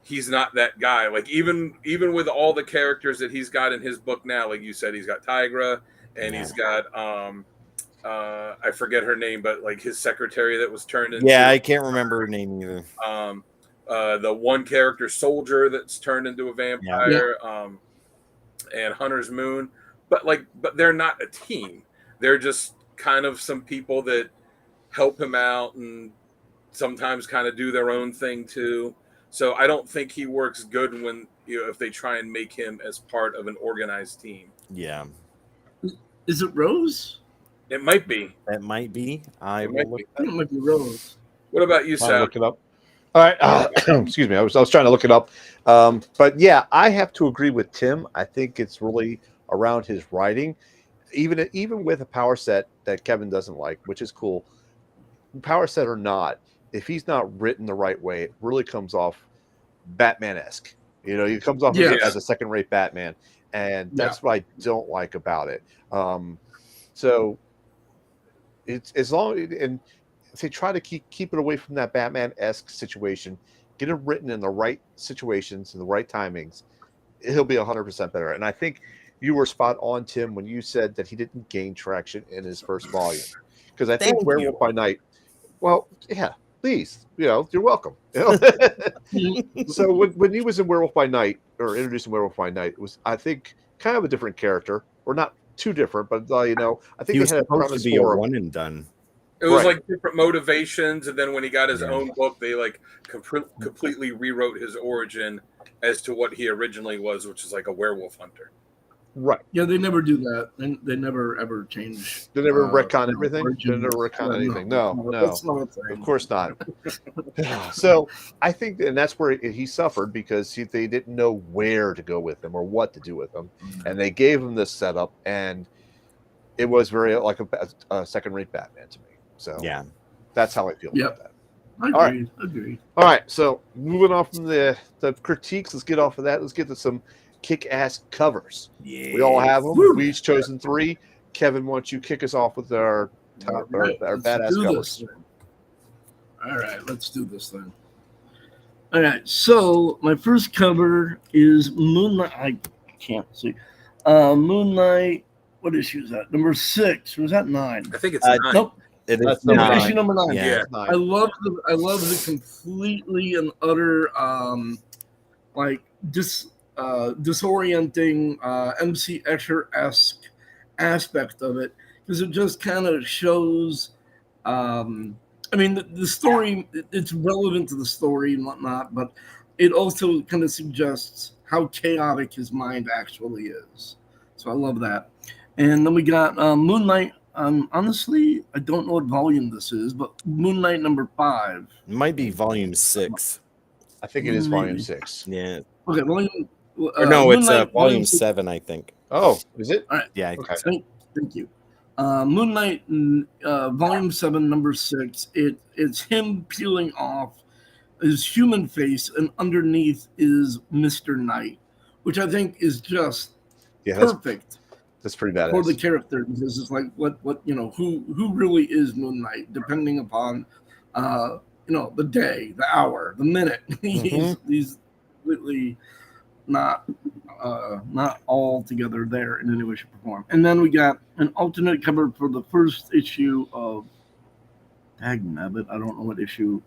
he's not that guy. Like even with all the characters that he's got in his book now, like you said, he's got Tigra and he's got I forget her name, but like his secretary that was turned into. Yeah, I can't remember her name either. The one character Soldier that's turned into a vampire, and Hunter's Moon, but they're not a team. They're just kind of some people that help him out and sometimes kind of do their own thing too. So I don't think he works good when if they try and make him as part of an organized team. Yeah. Is it Rose? It might be. That might be. I It will might look. be. I think it might be Rose. What about you, I'll Sal? look it up. All right. Excuse me. I was trying to look it up. But yeah, I have to agree with Tim. I think it's really around his writing. Even with a power set that Kevin doesn't like, which is cool, power set or not, if he's not written the right way, it really comes off Batman-esque. He comes off Yes. as a second-rate Batman, and that's what I don't like about it. So it's as long and they try to keep it away from that Batman-esque situation, get it written in the right situations and the right timings, he'll be 100% better. And I think you were spot on, Tim, when you said that he didn't gain traction in his first volume, because I think Thank Werewolf you. by Night. Well, yeah, please, you're welcome. So when he was in Werewolf by Night, or introduced in Werewolf by Night, it was, I think, kind of a different character, or not too different, but I think He was they had a supposed to premise be a for him. one and done. It was Right. like different motivations, and then when he got his Yeah. own book, they like completely rewrote his origin as to what he originally was, which is like a werewolf hunter. Right. Yeah, they never do that. They never ever change. They never retcon everything. They origins. never retcon Yeah, anything. No. That's not a thing. Of course not. So I think, and that's where he suffered, because they didn't know where to go with him or what to do with him, and they gave him this setup, and it was very like a second-rate Batman to me. So Yeah. that's how I feel about that. Agreed. All right, so moving on from the critiques, let's get off of that. Let's get to some kick-ass covers. Yeah. We all have them. Woo. We each chosen 3. Kevin, why don't you kick us off with our All right, our let's badass do covers? this then. All right, let's do this then. All right, so my first cover is Moonlight. I can't see. Moonlight. What issue is that? Number 6. Was that 9? I think it's 9. Nope. It is That's number nine. Issue number 9. Yeah. Yeah. That's 9. I love the completely and utter disorienting MC Escher-esque aspect of it, because it just kind of shows the story, it's relevant to the story and whatnot, but it also kind of suggests how chaotic his mind actually is. So I love that. And then we got Moonlight. Honestly, I don't know what volume this is, but Moonlight number 5. Might be volume 6. I think it is volume Maybe. 6. Yeah. Okay, volume. Or no, it's Moonlight, volume six. 7, I think. Oh, is it? Yeah. I Okay. Thank you. Moonlight, volume 7, number 6. It's him peeling off his human face, and underneath is Mr. Knight, which I think is just Yeah, perfect that's pretty for the badass. character, because it's like what who really is Moon Knight, depending upon the day, the hour, the minute. He's completely not all together there in any way, shape, or form. And then we got an alternate cover for the first issue of Dagnabbit. I don't know what issue.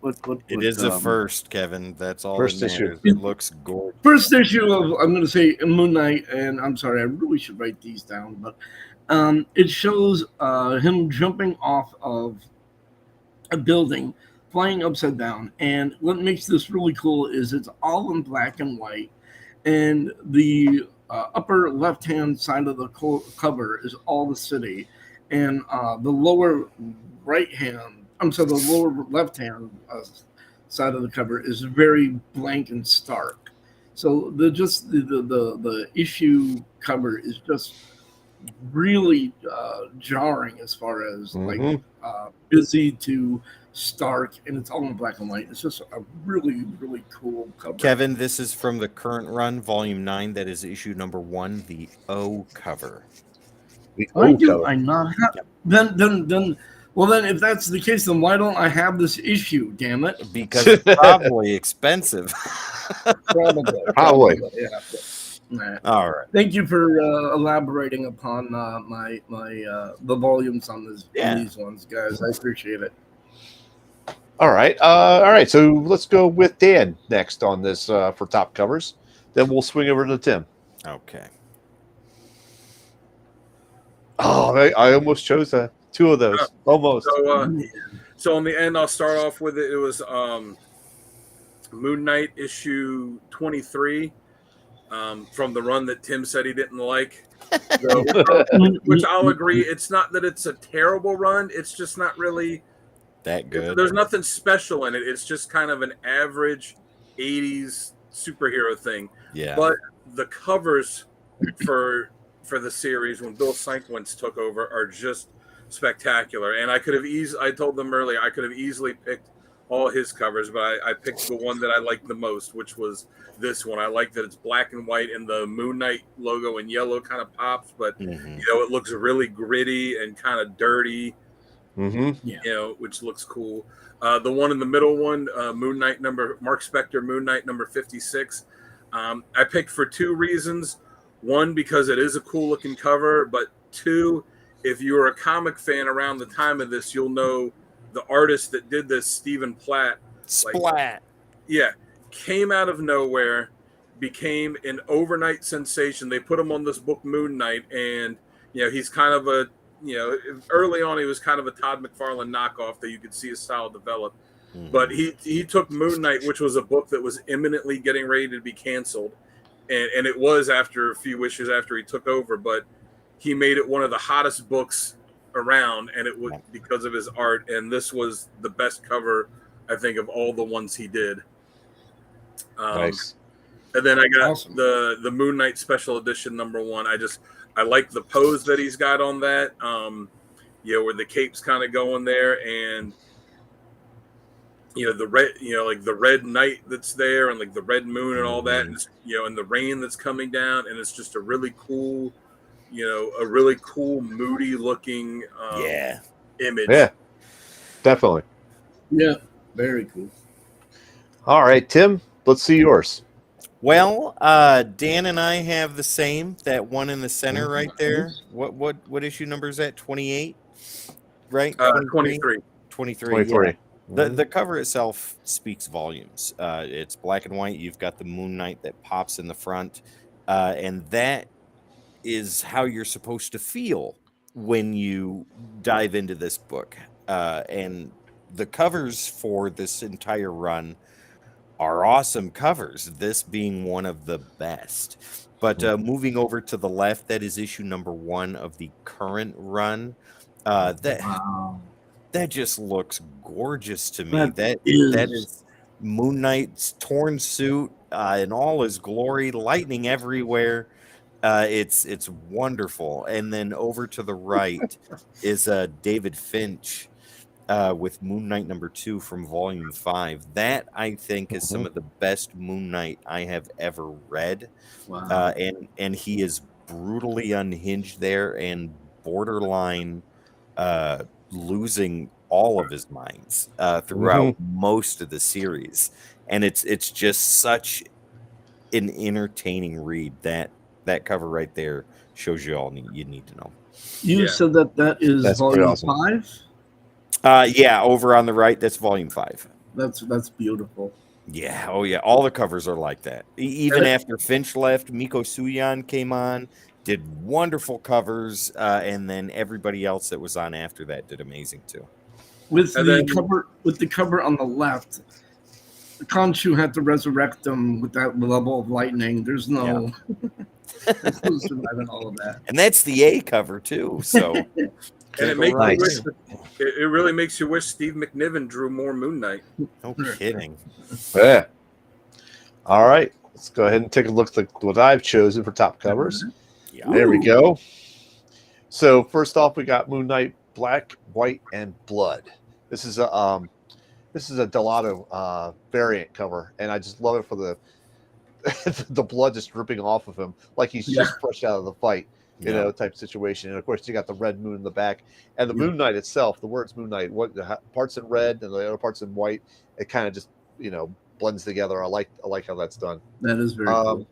It is the first, Kevin. That's all. First that issue. matters. It looks gorgeous. first issue of, I'm going to say, Moon Knight. And I'm sorry, I really should write these down, but it shows him jumping off of a building, flying upside down. And what makes this really cool is it's all in black and white, and the upper left-hand side of the cover is all the city, and the lower the lower left-hand side of the cover is very blank and stark. So the issue cover is just really jarring as far as like busy to stark, and it's all in black and white. It's just a really, really cool cover. Kevin, this is from the current run, volume 9. That is issue number 1, the O cover. Why do I not have? Then, if that's the case, then why don't I have this issue? Damn it! Because it's probably expensive. Probably. Yeah. Nah. All right. Thank you for elaborating upon my the volumes on these ones, guys. I appreciate it. All right. All right. So let's go with Dan next on this for top covers. Then we'll swing over to Tim. Okay. Oh, I almost chose 2 of those. Almost. So on the end, I'll start off with it. It was Moon Knight issue 23. from the run that Tim said he didn't like. So, which I'll agree. It's not that it's a terrible run. It's just not really That good. There's nothing special in it. It's just kind of an average 80s superhero thing. Yeah. But the covers for the series when Bill Sienkiewicz took over are just spectacular. And I told them earlier, I could have easily picked all his covers, but I picked the one that I liked the most, which was this one. I like that it's black and white and the Moon Knight logo in yellow kind of pops, but it looks really gritty and kind of dirty. Which looks cool. The one in the middle one, Mark Spector Moon Knight number 56. I picked for two reasons. One, because it is a cool looking cover, but two, if you were a comic fan around the time of this, you'll know the artist that did this, Stephen Platt. Splat. Came out of nowhere, became an overnight sensation. They put him on this book Moon Knight, and he's kind of early on he was kind of a Todd McFarlane knockoff that you could see his style develop. But he took Moon Knight, which was a book that was imminently getting ready to be canceled, and it was after a few issues after he took over, but he made it one of the hottest books around, and it was because of his art. And this was the best cover, I think, of all the ones he did. Nice. And then I got the Moon Knight Special Edition #1. I like the pose that he's got on that, where the cape's kind of going there, and the red, like the red night that's there, and like the red moon and all that, and and the rain that's coming down, and it's just a really cool, moody looking image. Yeah, definitely. Yeah, very cool. All right, Tim, let's see yours. Well, Dan and I have the same. That one in the center right there. What issue number is that? 28, right? 23. 23. Yeah. The cover itself speaks volumes. It's black and white. You've got the Moon Knight that pops in the front, and that is how you're supposed to feel when you dive into this book. And the covers for this entire run are awesome covers, this being one of the best. But moving over to the left, that is issue #1 of the current run. That just looks gorgeous to me. That is Moon Knight's torn suit in all his glory, lightning everywhere. It's wonderful. And then over to the right is David Finch with Moon Knight #2 from Volume 5. That, I think, is some of the best Moon Knight I have ever read. Wow. And he is brutally unhinged there and borderline losing all of his minds throughout most of the series. And it's just such an entertaining read. That cover right there shows you all you need to know. You said that is Volume 5? Over on the right, that's Volume 5. That's beautiful. Yeah, oh yeah, all the covers are like that. Even after Finch left, Miko Suyan came on, did wonderful covers, and then everybody else that was on after that did amazing too. With the cover on the left, Khonshu had to resurrect them with that level of lightning. There's no surviving all of that. And that's the A cover too. So and it really makes you wish Steve McNiven drew more Moon Knight. No kidding. Yeah. All right. Let's go ahead and take a look at what I've chosen for top covers. Yeah. There we go. So first off, we got Moon Knight Black, White, and Blood. This is a Delato variant cover, and I just love it for the blood just dripping off of him like he's just fresh out of the fight. Type situation. And of course, you got the red moon in the back, and the Moon Knight itself. The words Moon Knight, parts in red and the other parts in white. It kind of just blends together. I like how that's done. That is very cool.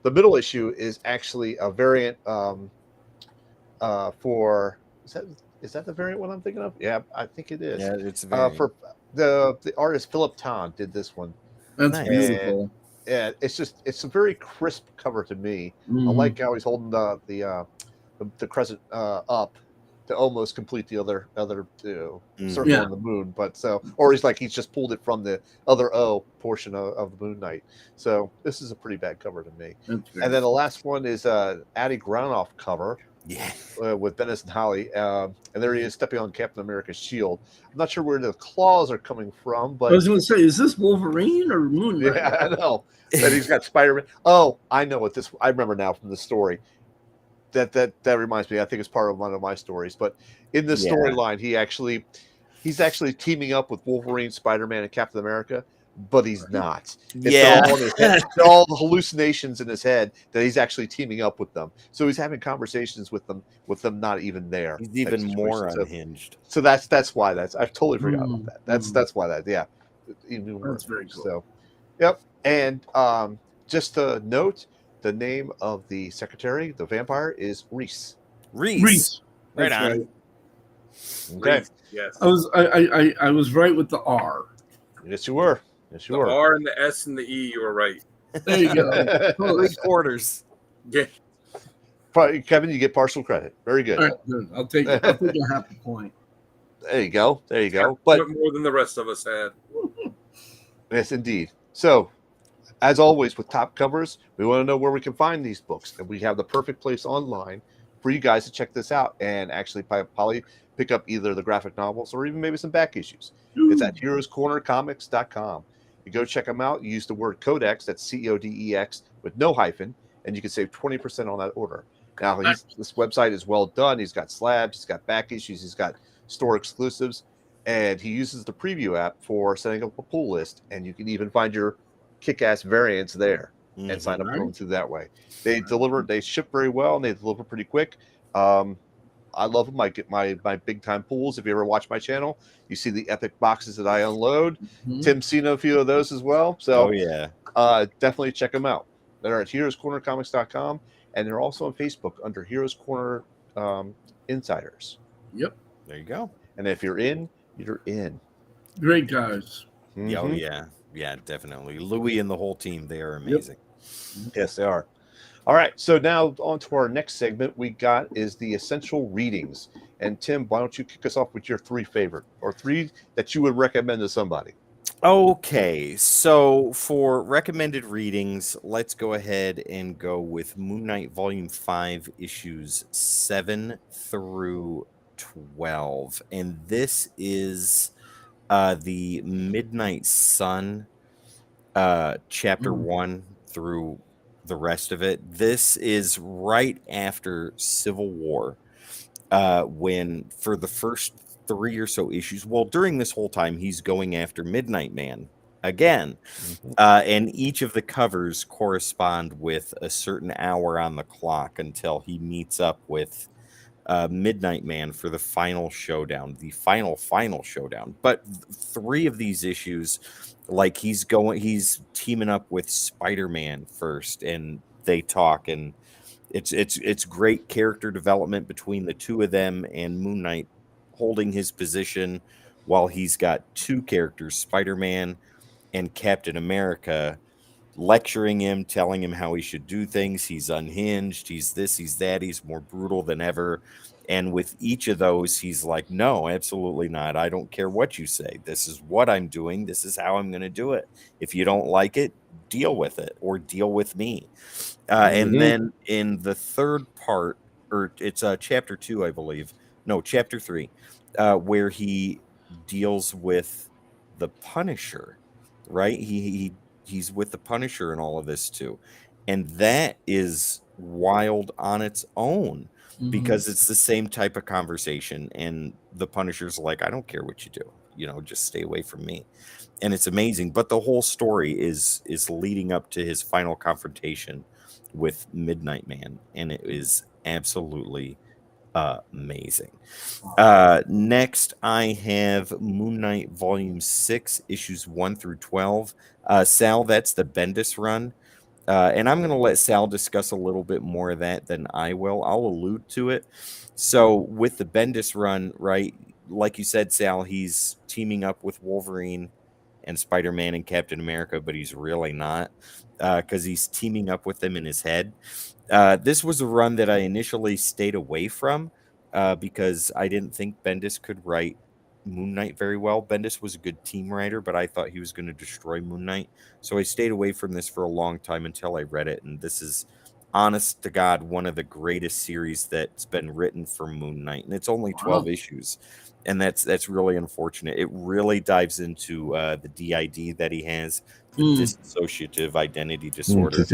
The middle issue is actually a variant for is that the variant one I'm thinking of? Yeah, I think it is. Yeah, it's a variant. For the artist Philip Tan did this one. That's nice. beautiful. Yeah, it's a very crisp cover to me. I like how he's holding the crescent up, to almost complete the other Mhm. circle Yeah. on the moon. But or he's just pulled it from the other O portion of the Moon Knight. So this is a pretty bad cover to me. That's great. And then the last one is Addy Granoff cover Yeah. with Bendis and Holly, and there he is stepping on Captain America's shield. I'm not sure where the claws are coming from, I but was going to say, is this Wolverine or Moon Knight? yeah, I know. That he's got Spider-Man. Oh, I know what this. I remember now from the story. That reminds me. I think it's part of one of my stories. But in the Yeah. storyline, he's actually teaming up with Wolverine, Spider-Man, and Captain America, but he's not. It's Yeah. all, in his head. It's all the hallucinations in his head that he's actually teaming up with them. So he's having conversations with them not even there. He's even type more situation. unhinged. So that's why I totally forgot about that. Mm. That's why that yeah. Even more That's very cool. So, yep. And just a note, the name of the secretary, the vampire, is Reese. Reese. Right That's on. Okay. Reese, yes. I was right with the R. Yes, you were. Yes, you The were. R and the S and the E, you were right. There you go. Close. 3/4. Yeah. Kevin, you get partial credit. Very good. All right, good. I'll take a half a point. There you go. There you go. But But more than the rest of us had. yes, indeed. So, as always with top covers, we want to know where we can find these books, and we have the perfect place online for you guys to check this out and actually probably pick up either the graphic novels or even maybe some back issues. It's at heroescornercomics.com. You go check them out. You use the word Codex, that's CODEX with no hyphen, and you can save 20% on that order. Now, this website is well done. He's got slabs, he's got back issues, he's got store exclusives, and he uses the preview app for setting up a pull list, and you can even find your kick-ass variants there and sign up for them through that way. They ship very well, and they deliver pretty quick. I love them. I get my big time pools. If you ever watch my channel, you see the epic boxes that I unload. Mhm. Tim's seen a few of those as well. So Oh yeah. definitely check them out. They're at heroescornercomics.com, and they're also on Facebook under Heroes Corner Insiders. Yep. There you go. And if you're in, you're in. Great guys. Yeah, oh, Mhm. yeah. Yeah, definitely. Louis and the whole team, they are amazing. Yes, they are. All right, so now on to our next segment we got is the essential readings. And Tim, why don't you kick us off with your 3 favorite or 3 that you would recommend to somebody? Okay, so for recommended readings, let's go ahead and go with Moon Knight Volume 5, issues 7 through 12. And this is the Midnight Sun, chapter 1 through the rest of it. This is right after Civil War, when for the first 3 or so issues, well, during this whole time, he's going after Midnight Man again. And each of the covers correspond with a certain hour on the clock until he meets up with Midnight Man for the final showdown, the final showdown. But 3 of these issues, like he's teaming up with Spider-Man first, and they talk, and it's great character development between the 2 of them, and Moon Knight holding his position while he's got 2 characters, Spider-Man and Captain America, lecturing him, telling him how he should do things. He's unhinged, he's this, he's that, he's more brutal than ever. And with each of those, he's like, no, absolutely not. I don't care what you say. This is what I'm doing. This is how I'm going to do it. If you don't like it, deal with it or deal with me. And then in the third part, or it's chapter 2, I believe. No, chapter 3, where he deals with the Punisher, right? He's with the Punisher and all of this too. And that is wild on its own, because it's the same type of conversation, and the Punisher's like, I don't care what you do, just stay away from me. And it's amazing. But the whole story is leading up to his final confrontation with Midnight Man, and it is absolutely amazing. Next, I have Moon Knight Volume 6, issues 1 through 12. Sal, that's the Bendis run. And I'm going to let Sal discuss a little bit more of that than I will. I'll allude to it. So with the Bendis run, right, like you said, Sal, he's teaming up with Wolverine and Spider-Man and Captain America, but he's really not, because he's teaming up with them in his head. This was a run that I initially stayed away from, because I didn't think Bendis could write Moon Knight very well. Bendis was a good team writer, but I thought he was going to destroy Moon Knight. So I stayed away from this for a long time until I read it. And this is, honest to God, one of the greatest series that's been written for Moon Knight. And it's only 12 issues. And that's really unfortunate. It really dives into the DID that he has, the dissociative identity disorder.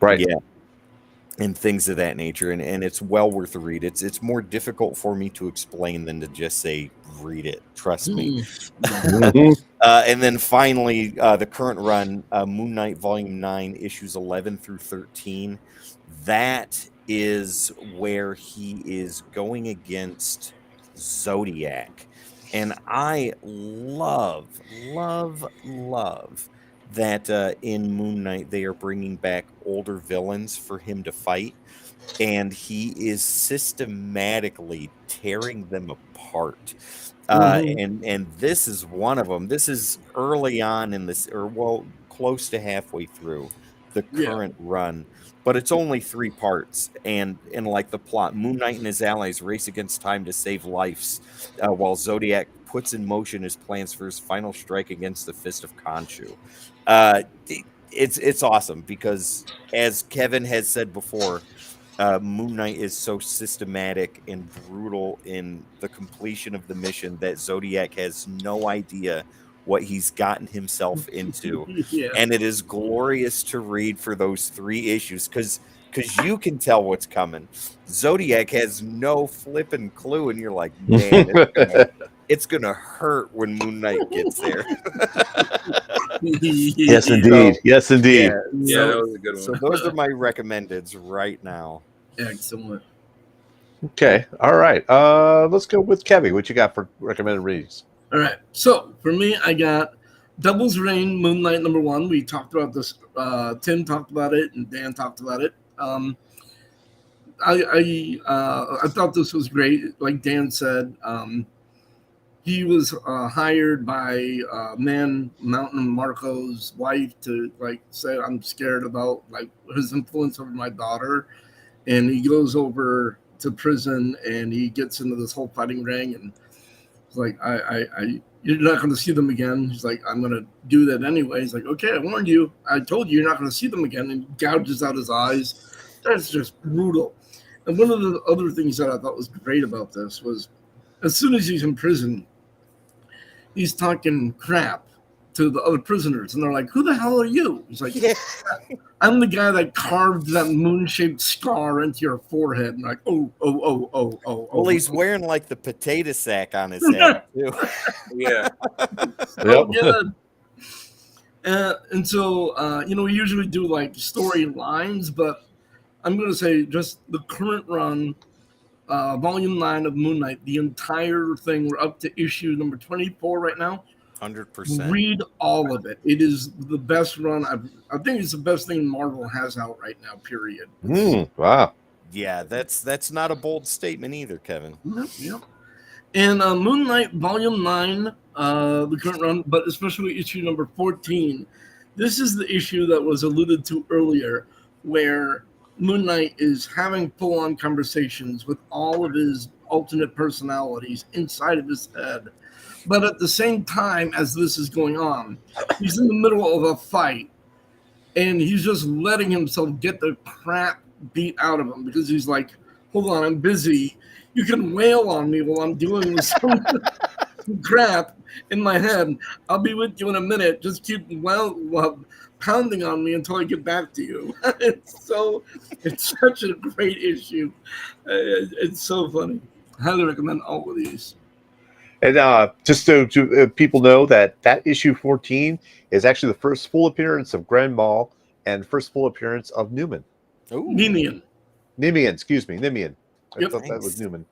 Right. Yeah. And things of that nature, and it's well worth a read. It's more difficult for me to explain than to just say read it. Trust me. And then finally, the current run, Moon Knight Volume 9, issues 11 through 13. That is where he is going against Zodiac, and I love that in Moon Knight they are bringing back older villains for him to fight, and he is systematically tearing them apart. And this is one of them. This is early on in this, or well, close to halfway through the current run, but it's only 3 parts. And like the plot, Moon Knight and his allies race against time to save lives, while Zodiac puts in motion his plans for his final strike against the Fist of Khonshu. It's awesome because, as Kevin has said before, Moon Knight is so systematic and brutal in the completion of the mission that Zodiac has no idea what he's gotten himself into. And it is glorious to read for those 3 issues because you can tell what's coming. Zodiac has no flipping clue, and you're like, man, it's gonna hurt when Moon Knight gets there. Yes, indeed. Yes, indeed. Yeah, that was a good one. So those are my recommendeds right now. Excellent. Okay. All right. Let's go with Kevin. What you got for recommended readings? All right. So for me, I got Devil's Reign, Moon Knight #1. We talked about this. Tim talked about it, and Dan talked about it. I thought this was great. Like Dan said, he was hired by Man Mountain Marco's wife to like say, I'm scared about like his influence over my daughter. And he goes over to prison and he gets into this whole fighting ring, and he's like, you're not going to see them again. He's like, I'm going to do that anyway. He's like, okay, I warned you. I told you you're not going to see them again. And gouges out his eyes. That's just brutal. And one of the other things that I thought was great about this was as soon as he's in prison, he's talking crap to the other prisoners. And they're like, who the hell are you? He's like, I'm the guy that carved that moon-shaped scar into your forehead. And like, oh. Well, he's wearing like the potato sack on his head too. Yeah. So good. And so, we usually do like storylines, but I'm going to say just the current run, volume 9 of Moon Knight, the entire thing. We're up to issue number 24 right now. 100%. Read all of it. It is the best run. I think it's the best thing Marvel has out right now, period. Wow. Yeah, that's not a bold statement either, Kevin. Yep. And Moon Knight Volume 9, the current run, but especially issue number 14. This is the issue that was alluded to earlier, where Moon Knight is having full-on conversations with all of his alternate personalities inside of his head. But at the same time as this is going on, he's in the middle of a fight, and he's just letting himself get the crap beat out of him because he's like, hold on, I'm busy. You can wail on me while I'm dealing with some crap in my head. I'll be with you in a minute. Just keep pounding on me until I get back to you. It's such a great issue. It's so funny. Highly recommend all of these. And just so people know that issue 14 is actually the first full appearance of Grand Mal and first full appearance of Newman. Nemian. Nemian. I Yep. thought that was Newman.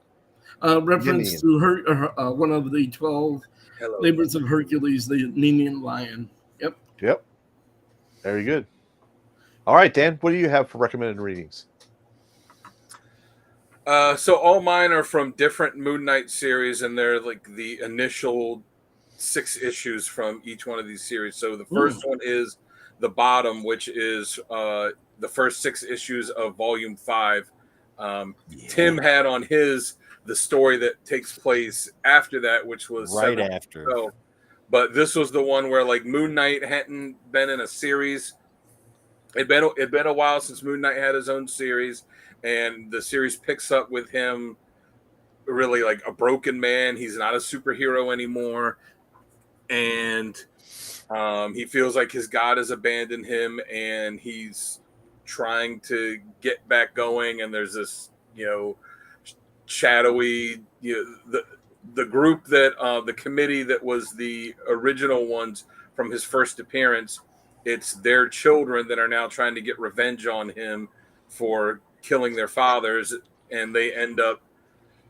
Reference to her, one of the 12 labors of Hercules, the Nemean lion. Yep. Very good. All right, Dan, what do you have for recommended readings? So all mine are from different Moon Knight series, and they're like the initial 6 issues from each one of these series. So the first one is The Bottom, which is the first 6 issues of Volume 5. Tim had on his the story that takes place after that, which was Right 7 after. ago. But this was the one where like Moon Knight hadn't been in a series. It'd been a while since Moon Knight had his own series, and the series picks up with him really like a broken man. He's not a superhero anymore, and he feels like his God has abandoned him, and he's trying to get back going. And there's this, shadowy, the group that the committee that was the original ones from his first appearance. It's their children that are now trying to get revenge on him for killing their fathers, and they end up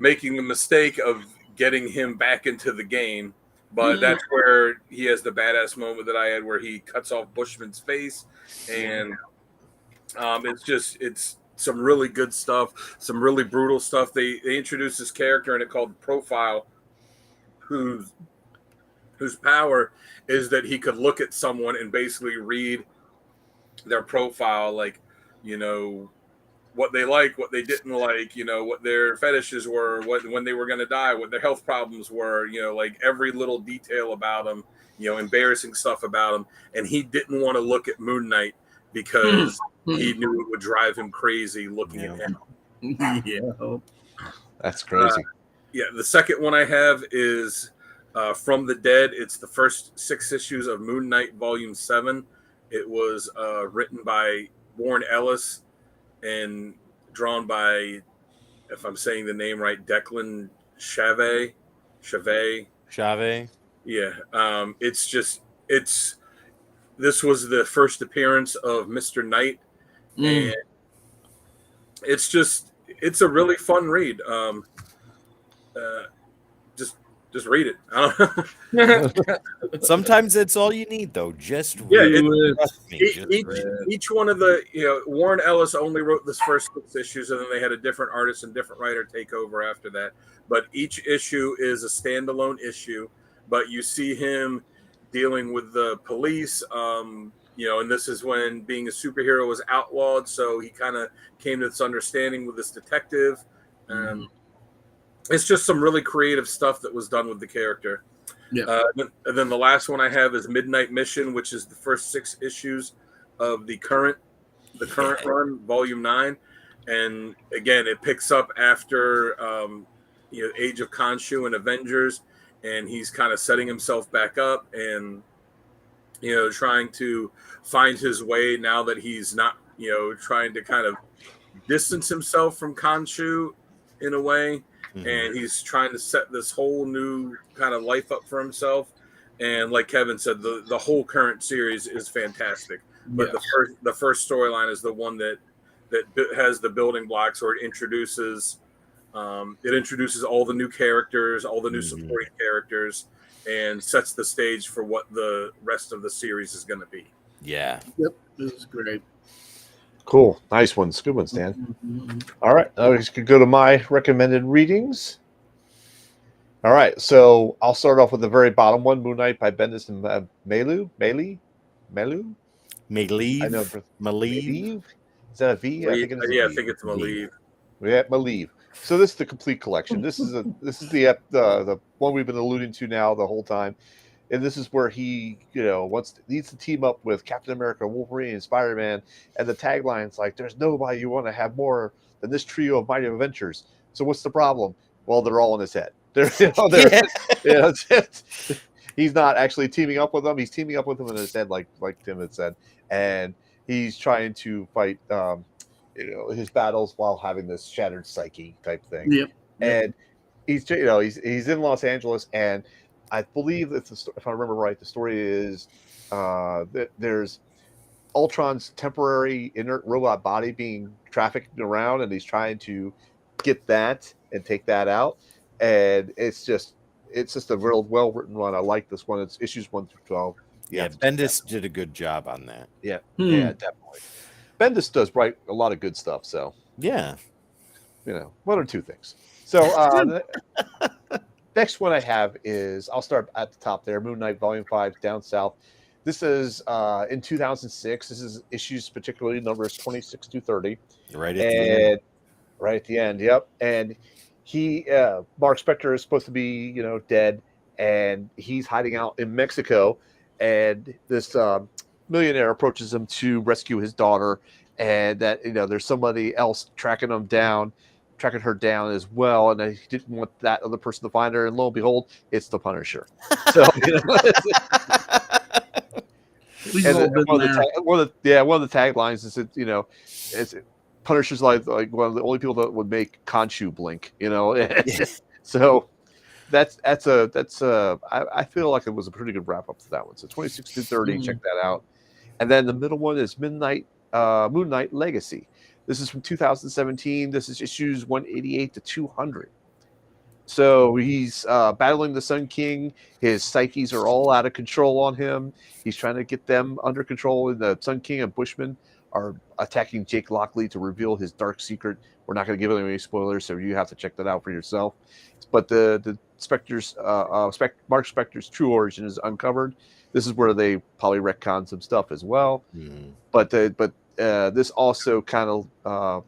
making the mistake of getting him back into the game. But that's where he has the badass moment that I had, where he cuts off Bushman's face, and it's some really good stuff, some really brutal stuff. They introduced this character in it called Profile, whose power is that he could look at someone and basically read their profile, like, what they like, what they didn't like, what their fetishes were, when they were going to die, what their health problems were, like every little detail about them, embarrassing stuff about them. And he didn't want to look at Moon Knight because he knew it would drive him crazy looking at him. Yeah. That's crazy. The second one I have is From the Dead. It's the first 6 issues of Moon Knight Volume 7. It was written by Warren Ellis and drawn by, if I'm saying the name right, Declan Chave. Yeah. This was the first appearance of Mr. Knight, and it's a really fun read. Just read it. Sometimes that's all you need, though. Just read it. Each one of the, Warren Ellis only wrote this first 6 issues, and then they had a different artist and different writer take over after that. But each issue is a standalone issue, but you see him dealing with the police, and this is when being a superhero was outlawed. So he kind of came to this understanding with this detective. It's just some really creative stuff that was done with the character. Yeah. And then the last one I have is Midnight Mission, which is the first 6 issues of the current run, Volume 9. And again, it picks up after Age of Khonshu and Avengers, and he's kind of setting himself back up and trying to find his way now that he's not trying to kind of distance himself from Khonshu in a way. And he's trying to set this whole new kind of life up for himself. And like Kevin said, the whole current series is fantastic. But the first storyline is the one that has the building blocks, where it introduces all the new characters, all the new supporting characters, and sets the stage for what the rest of the series is going to be. Yeah. Yep. This is great. Cool. Nice ones. Good ones, Dan. All right. Now we could go to my recommended readings. All right. So I'll start off with the very bottom one, Moon Knight by Bendis and Maleev. I know. Maleev? Is that a V? I think it's Maleev. Yeah, Maleev. So this is the complete collection. This is the one we've been alluding to now the whole time. And this is where he, needs to team up with Captain America, Wolverine, and Spider-Man. And the tagline's like, "There's nobody you want to have more than this trio of mighty Avengers." So what's the problem? Well, they're all in his head. He's not actually teaming up with them. He's teaming up with them in his head, like Tim had said. And he's trying to fight, his battles while having this shattered psyche type thing. Yep. And he's in Los Angeles, and I believe that if I remember right, the story is that there's Ultron's temporary inert robot body being trafficked around, and he's trying to get that and take that out. And it's just a real well written run. I like this one. It's issues 1 through 12. Yeah, Bendis did a good job on that. Yeah, yeah, definitely. Bendis does write a lot of good stuff. So yeah, 1 or 2 things. So next one I have is, I'll start at the top there, Moon Knight Volume 5, Down South. This is in 2006. This is issues, particularly numbers 26 to 30. Right at the end. Right at the end, yep. And Mark Spector is supposed to be, dead, and he's hiding out in Mexico, and this millionaire approaches him to rescue his daughter, and that there's somebody else tracking her down as well, and he didn't want that other person to find her, and lo and behold, it's the Punisher. So We've all been there. one of the taglines is that it's Punisher's like one of the only people that would make Khonshu blink. So I feel like it was a pretty good wrap up to that one. So 26 to 30, check that out. And then the middle one is Moon Knight Legacy. This is from 2017. This is issues 188 to 200. So he's battling the Sun King. His psyches are all out of control on him. He's trying to get them under control. And the Sun King and Bushman are attacking Jake Lockley to reveal his dark secret. We're not going to give them any spoilers, so you have to check that out for yourself. But the Spectre's Mark Spector's true origin is uncovered. This is where they probably retcon some stuff as well. But this also kind of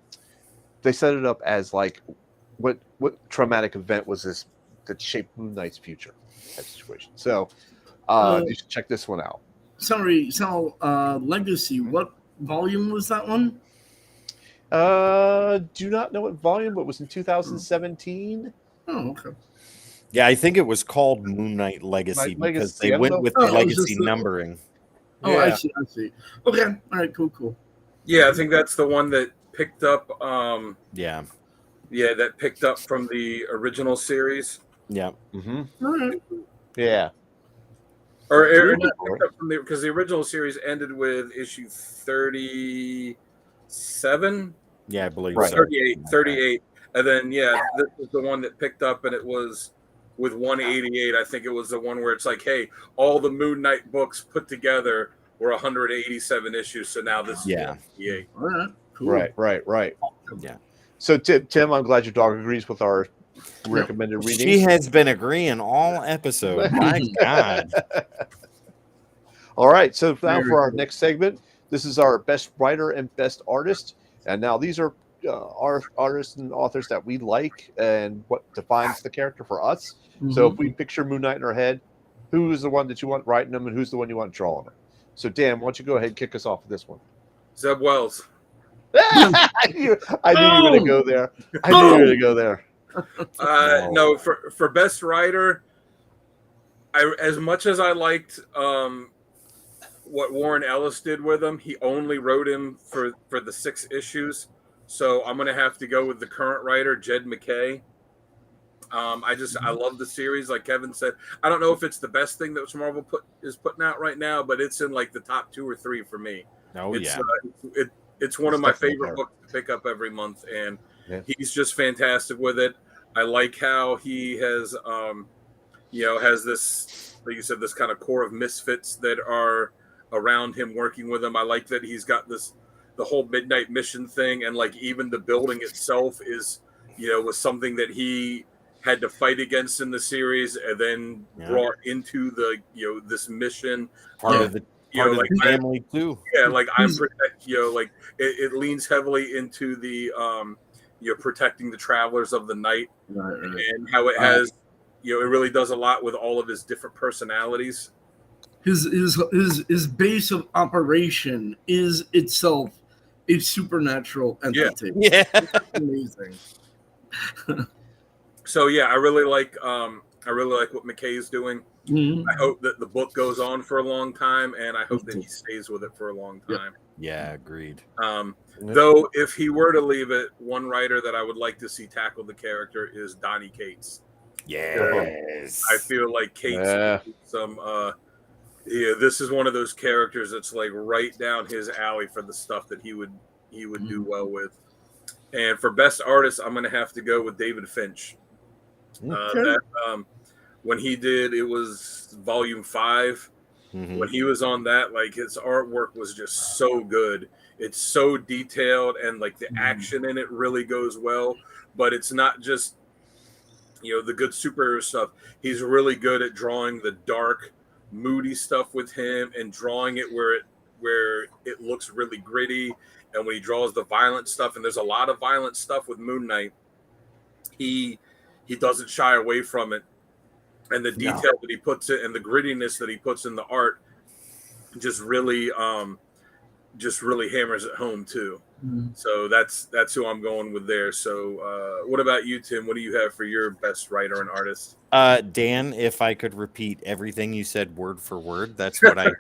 they set it up as like what traumatic event was this that shaped Moon Knight's future type situation. So you should check this one out. Sorry, so Legacy, what volume was that one? Do not know what volume, but it was in 2017. Oh, okay. Yeah, I think it was called Moon Knight Legacy because they went with the legacy numbering. Oh, yeah. I see. Okay, all right, cool. Yeah, I think that's the one that picked up. That picked up from the original series. Yeah. Mm-hmm. All right. Yeah. Or not picked up from because the original series ended with issue 37. Yeah, I believe right. so. 38. And then this was the one that picked up, and it was with 188. I think it was the one where it's like, hey, all the Moon Knight books put together were 187 issues. So now this is 188. All right. Cool. Right. Yeah. So Tim, I'm glad your dog agrees with our recommended reading. She has been agreeing all episode. My God. All right. So now for our next segment, this is our best writer and best artist. And now these are our artists and authors that we like and what defines the character for us. Mm-hmm. So if we picture Moon Knight in our head, who is the one that you want writing them and who's the one you want drawing them? So Dan, why don't you go ahead and kick us off with this one? Zeb Wells. I knew you were going to go there. No, for best writer, as much as I liked what Warren Ellis did with him, he only wrote him for the 6 issues. So I'm going to have to go with the current writer, Jed MacKay. I love the series. Like Kevin said, I don't know if it's the best thing that Marvel is putting out right now, but it's in like the top 2 or 3 for me. It's one of my favorite books to pick up every month, and he's just fantastic with it. I like how he has, has this, like you said, this kind of core of misfits that are around him working with him. I like that he's got the whole Midnight Mission thing, and like even the building itself is, was something that he had to fight against in the series, and then brought into the, this mission. Part of the family too. Yeah, like I'm protect. Like it leans heavily into the protecting the travelers of the night, and how it has, it really does a lot with all of his different personalities. His base of operation is itself a supernatural entity. Yeah. Amazing. So I really like what MacKay is doing. Mm-hmm. I hope that the book goes on for a long time, and I hope that he stays with it for a long time. Yeah, agreed. Though, if he were to leave it, one writer that I would like to see tackle the character is Donny Cates. Yes. I feel like Cates this is one of those characters that's like right down his alley for the stuff that he would do well with. And for best artist, I'm going to have to go with David Finch. When he did, it was volume 5. Mm-hmm. When he was on that, like his artwork was just so good. It's so detailed, and like the action in it really goes well. But it's not just the good superhero stuff. He's really good at drawing the dark, moody stuff with him, and drawing it where it looks really gritty. And when he draws the violent stuff, and there's a lot of violent stuff with Moon Knight, he he doesn't shy away from it, and the No. detail that he puts it and the grittiness that he puts in the art just really hammers it home too. So that's who I'm going with there. So what about you, Tim? What do you have for your best writer and artist? Dan, if I could repeat everything you said word for word, that's what I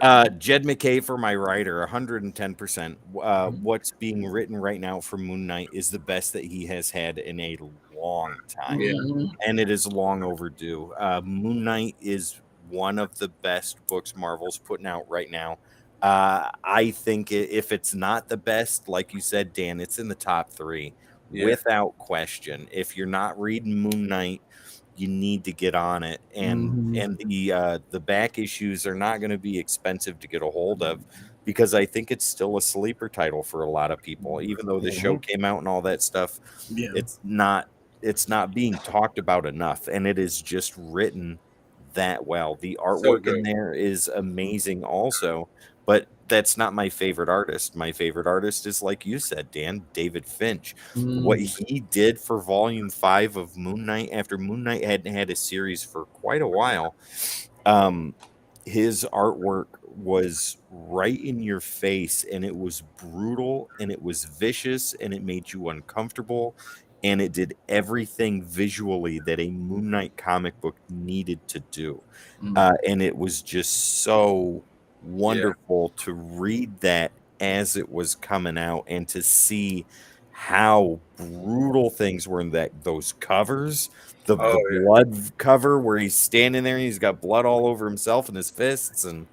have. Jed MacKay for my writer, 110%. What's being written right now for Moon Knight is the best that he has had in a long time. Yeah. And it is long overdue. Moon Knight is one of the best books Marvel's putting out right now. I think if it's not the best, like you said, Dan, it's in the top 3 without question. If you're not reading Moon Knight, you need to get on it. And the back issues are not going to be expensive to get a hold of, because I think it's still a sleeper title for a lot of people, even though the show came out and all that stuff. Yeah. It's not being talked about enough, and it is just written that well. The artwork in there is amazing also, but that's not my favorite artist. My favorite artist is, like you said, Dan, David Finch. What he did for volume 5 of Moon Knight, after Moon Knight hadn't had a series for quite a while, his artwork was right in your face, and it was brutal, and it was vicious, and it made you uncomfortable, and it did everything visually that a Moon Knight comic book needed to do. And it was just so wonderful to read that as it was coming out, and to see how brutal things were in those covers. The blood cover where he's standing there and he's got blood all over himself and his fists and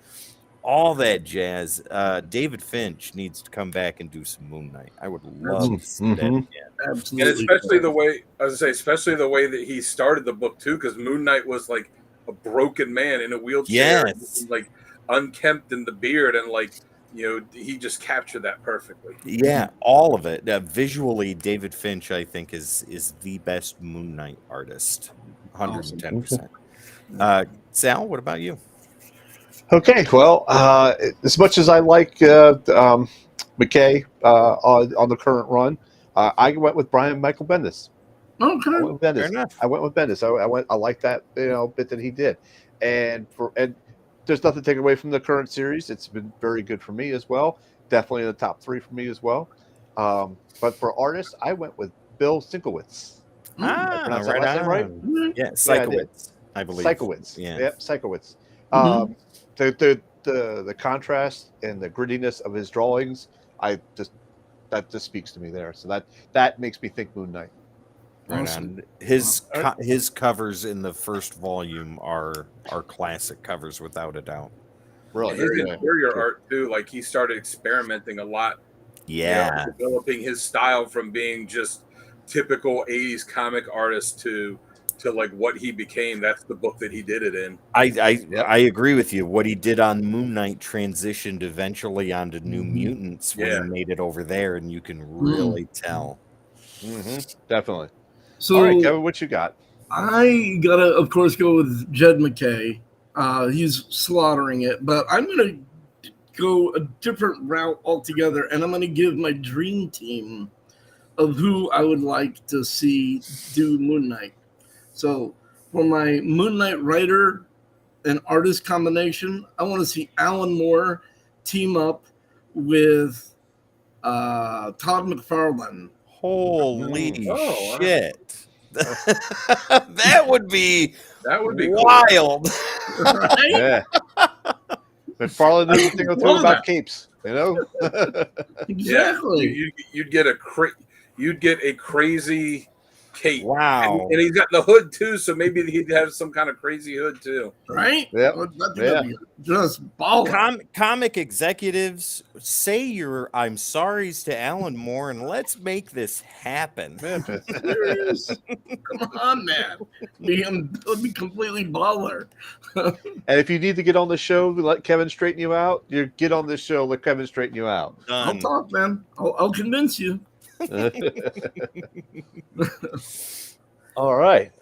all that jazz. David Finch needs to come back and do some Moon Knight. I would love to see that again. Absolutely. And especially the way, especially the way that he started the book too, because Moon Knight was like a broken man in a wheelchair, like unkempt in the beard, and like, you know, he just captured that perfectly. Yeah, all of it. Visually, David Finch, I think, is the best Moon Knight artist. 110%. Sal, what about you? Okay, well, as much as I like MacKay on the current run, I went with Brian Michael Bendis. Okay. I went with Bendis. Fair enough. I went with Bendis. I like that bit that he did, and there's nothing to take away from the current series. It's been very good for me as well. Definitely in the top 3 for me as well. But for artists, I went with Bill Sienkiewicz. Right right? Yeah, Sienkiewicz, I believe. Sienkiewicz. Yeah. Yep, Sienkiewicz. The contrast and the grittiness of his drawings, that just speaks to me there. So that makes me think Moon Knight. Right on. His covers in the first volume are classic covers without a doubt. Really, his interior art too. Like, he started experimenting a lot. Yeah, developing his style from being just typical 80s comic artist to like what he became. That's the book that he did it in. I agree with you. What he did on Moon Knight transitioned eventually onto New Mutants when he made it over there, and you can really tell. Definitely. So, all right, Kevin, what you got? I gotta, of course, go with Jed MacKay. He's slaughtering it, but I'm gonna go a different route altogether, and I'm gonna give my dream team of who I would like to see do Moon Knight. So for my Moon Knight writer and artist combination, I want to see Alan Moore team up with Todd McFarlane. Holy shit. That would be wild. Right? Yeah. McFarlane doesn't think about capes, you know? Exactly. You'd get a crazy cape. Wow. And he's got the hood too, so maybe he'd have some kind of crazy hood too. Right? Yep. Just baller. Comic executives, say your I'm sorry's to Alan Moore, and let's make this happen. Serious? Come on, man. It would be completely baller. And if you need to get on the show, let Kevin straighten you out. You get on this show, let Kevin straighten you out. I'll talk, man. I'll convince you. All right,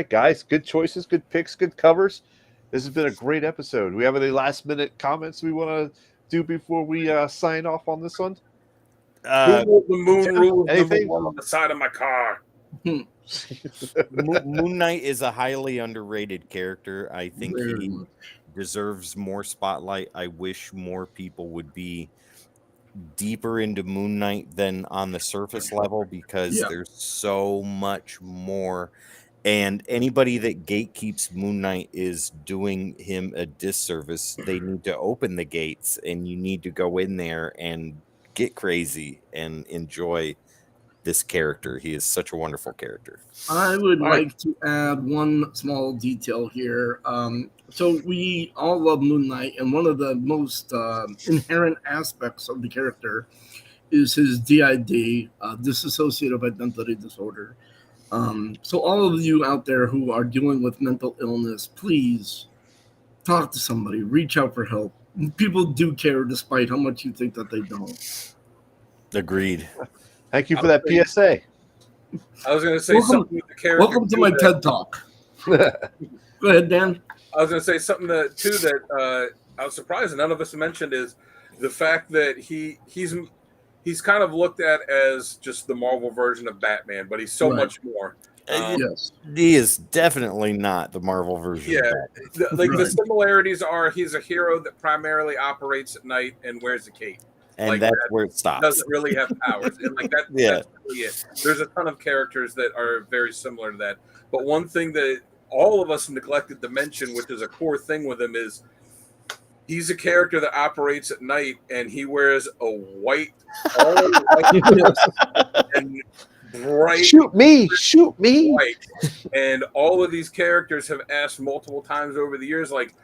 guys. Good choices, good picks, good covers. This has been a great episode. Do we have any last-minute comments we want to do before we sign off on this one? The moon rule anything on the side of my car. Moon Knight is a highly underrated character. I think Very he much. deserves more spotlight. I wish more people would be deeper into Moon Knight than on the surface level, because Yeah. there's so much more. And anybody that gatekeeps Moon Knight is doing him a disservice. They need to open the gates, and you need to go in there and get crazy and enjoy this character. He is such a wonderful character. I would All right. like to add one small detail here. So we all love Moon Knight, and one of the most inherent aspects of the character is his DID, dissociative identity disorder. So all of you out there who are dealing with mental illness, please talk to somebody, reach out for help. People do care despite how much you think that they don't. Agreed. Thank you for that PSA. I was going to say Welcome- something with the character. Welcome to too my that- TED Talk. Go ahead, Dan. I was going to say something that I was surprised none of us mentioned is the fact that he's kind of looked at as just the Marvel version of Batman, but he's so Right. much more. Yes. He is definitely not the Marvel version. Yeah, of that. the Right. similarities are he's a hero that primarily operates at night and wears a cape. And like that's that. where it stops. Doesn't really have powers, and like that. Yeah. That's really it. There's a ton of characters that are very similar to that. But one thing that all of us neglected to mention, which is a core thing with him, is he's a character that operates at night, and he wears a white, all white and bright Shoot me! white. And all of these characters have asked multiple times over the years, like,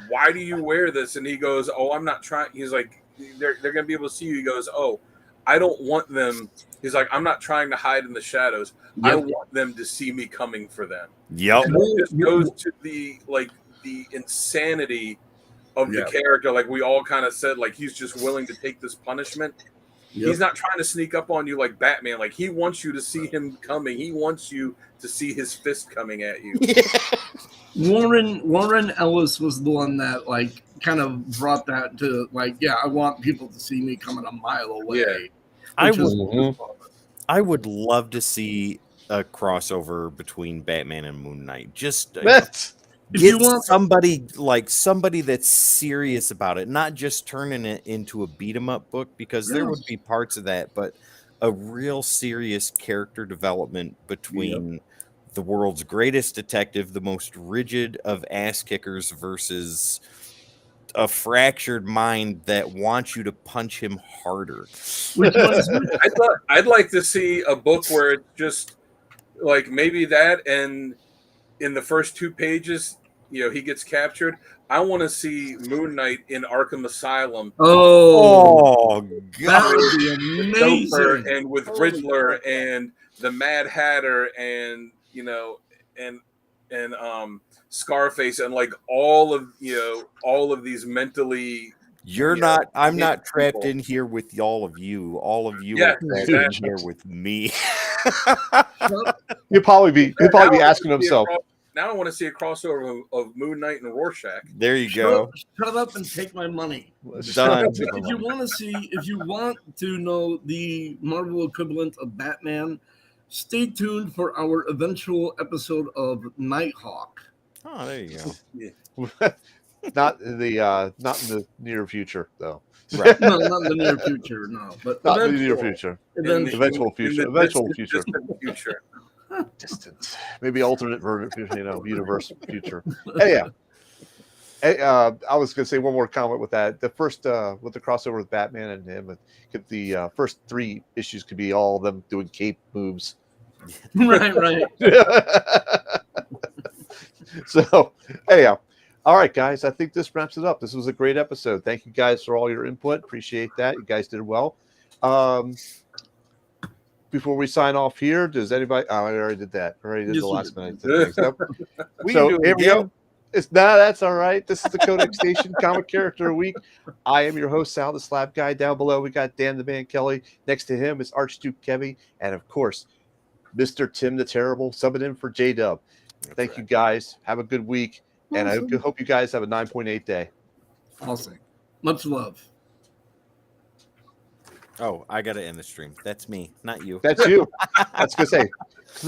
why do you wear this? And he goes, oh, I'm not trying. He's like, they're going to be able to see you. He goes, oh, I don't want them. He's like, I'm not trying to hide in the shadows. I Yep. want them to see me coming for them. Yep. And it just goes to the insanity of the Yeah. character. Like we all kind of said, like he's just willing to take this punishment. Yep. He's not trying to sneak up on you like Batman. Like he wants you to see him coming. He wants you to see his fist coming at you. Warren Ellis was the one that like kind of brought that to like, yeah, I want people to see me coming a mile away. Yeah. I which was- would- I would love to see a crossover between Batman and Moon Knight. Just That's If you get want, somebody that's serious about it, not just turning it into a beat 'em up book, because there would Yes. be parts of that, but a real serious character development between the world's greatest detective, the most rigid of ass kickers, versus a fractured mind that wants you to punch him harder. which one's I'd like to see a book where it's just like maybe that, and in the first 2 pages, he gets captured. I want to see Moon Knight in Arkham Asylum. Oh, that God. would be Joker amazing. and with Riddler and the Mad Hatter and Scarface and like all of these mentally I'm Yeah, not trapped people. in here with all of you. All of you Yeah, are trapped exactly. in here with me. he'll probably be Now I asking wanna see himself. Now I want to see a crossover of Moon Knight and Rorschach. There you go. Shut up and take my money. Done. If you want to know the Marvel equivalent of Batman, stay tuned for our eventual episode of Nighthawk. Oh, there you go. Not in the near future though. Right. No, not in the near future, no. But Not in the near eventual. future. Eventual. Eventual future. In the Eventual distant, future. distant future. Distant. Maybe alternate universe future. Hey, I was going to say one more comment with that. The first with the crossover with Batman and him, the first 3 issues could be all of them doing cape moves. Right. So, anyhow, all right, guys. I think this wraps it up. This was a great episode. Thank you guys for all your input. Appreciate that. You guys did well. Before we sign off here, does anybody? Oh, I already did that. I already did Yes, the you last did. minute. So We can do it here we again. go. That's all right. This is the Codex Station Comic Character Week. I am your host, Sal the Slab Guy. Down below, we got Dan the Man Kelly. Next to him is Archduke Kevy, and of course, Mr. Tim the Terrible, subbing in for J Dub. Thank you guys. Have a good week, and I Awesome. hope you guys have a 9.8 day. Awesome. Much love. Oh, I got to end the stream. That's me, not you. That's you. That's gonna say